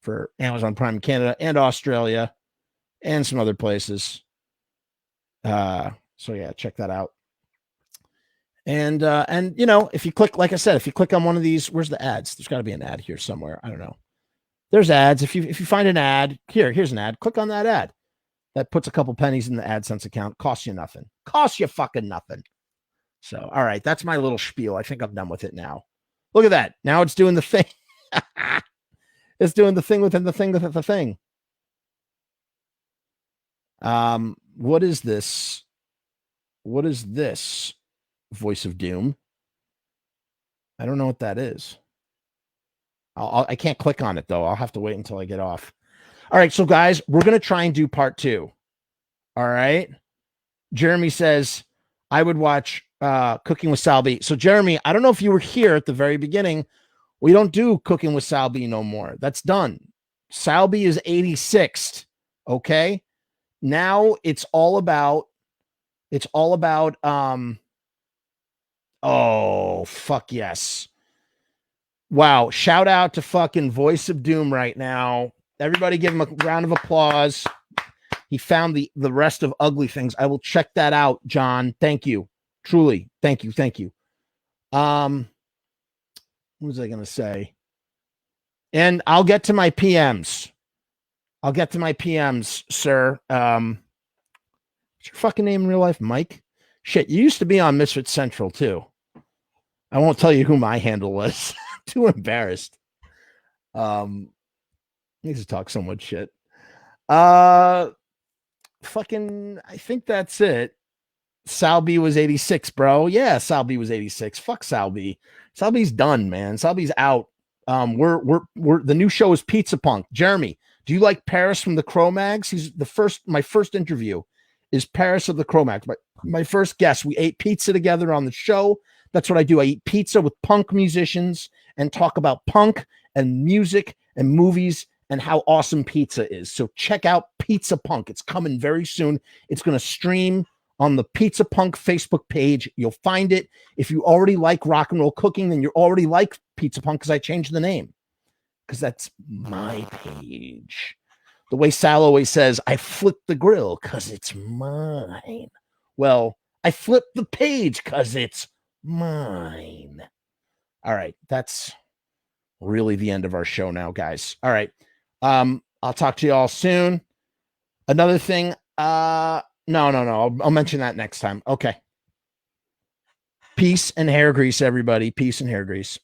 for Amazon Prime Canada and Australia and some other places. So yeah, check that out. And if you click, like I said, if you click on one of these, where's the ads? There's got to be an ad here somewhere. I don't know. There's ads. If you find an ad, here's an ad. Click on that ad. That puts a couple pennies in the AdSense account. Costs you nothing. Costs you fucking nothing. So, all right, that's my little spiel. I think I'm done with it now. Look at that. Now it's doing the thing. It's doing the thing within the thing within the thing. What is this? What is this? Voice of Doom. I don't know what that is. I can't click on it, though. I'll have to wait until I get off. All right, so guys, we're going to try and do part 2. All right. Jeremy says, I would watch Cooking with Sal B. So, Jeremy, I don't know if you were here at the very beginning. We don't do Cooking with Sal B no more. That's done. Salby is 86th. Okay. Now it's all about, oh, fuck yes. Wow. Shout out to fucking Voice of Doom right now. Everybody give him a round of applause. He found the rest of Ugly Things. I will check that out, John. Thank you. Truly. Thank you. Thank you. What was I going to say? And I'll get to my PMs. Sir. What's your fucking name in real life? Mike? Shit, you used to be on Misfits Central, too. I won't tell you who my handle was. Too embarrassed. Needs to talk so much shit. Fucking, I think that's it. Salby was 86, bro. Yeah, Salby was 86. Fuck Salby. Salby's done, man. Salby's out. We're the new show is Pizza Punk. Jeremy, do you like Paris from the Cro-Mags? He's my first interview is Paris of the Cro-Mags. My first guest. We ate pizza together on the show. That's what I do. I eat pizza with punk musicians and talk about punk and music and movies and how awesome pizza is. So check out Pizza Punk. It's coming very soon. It's going to stream on the Pizza Punk Facebook page. You'll find it. If you already like rock and roll cooking, then you already like Pizza Punk because I changed the name. Because that's my page. The way Sal always says, I flipped the grill because it's mine. Well, I flipped the page because it's mine. All right. That's really the end of our show now, guys. All right. I'll talk to you all soon. Another thing. No. I'll mention that next time. Okay. Peace and hair grease, everybody. Peace and hair grease.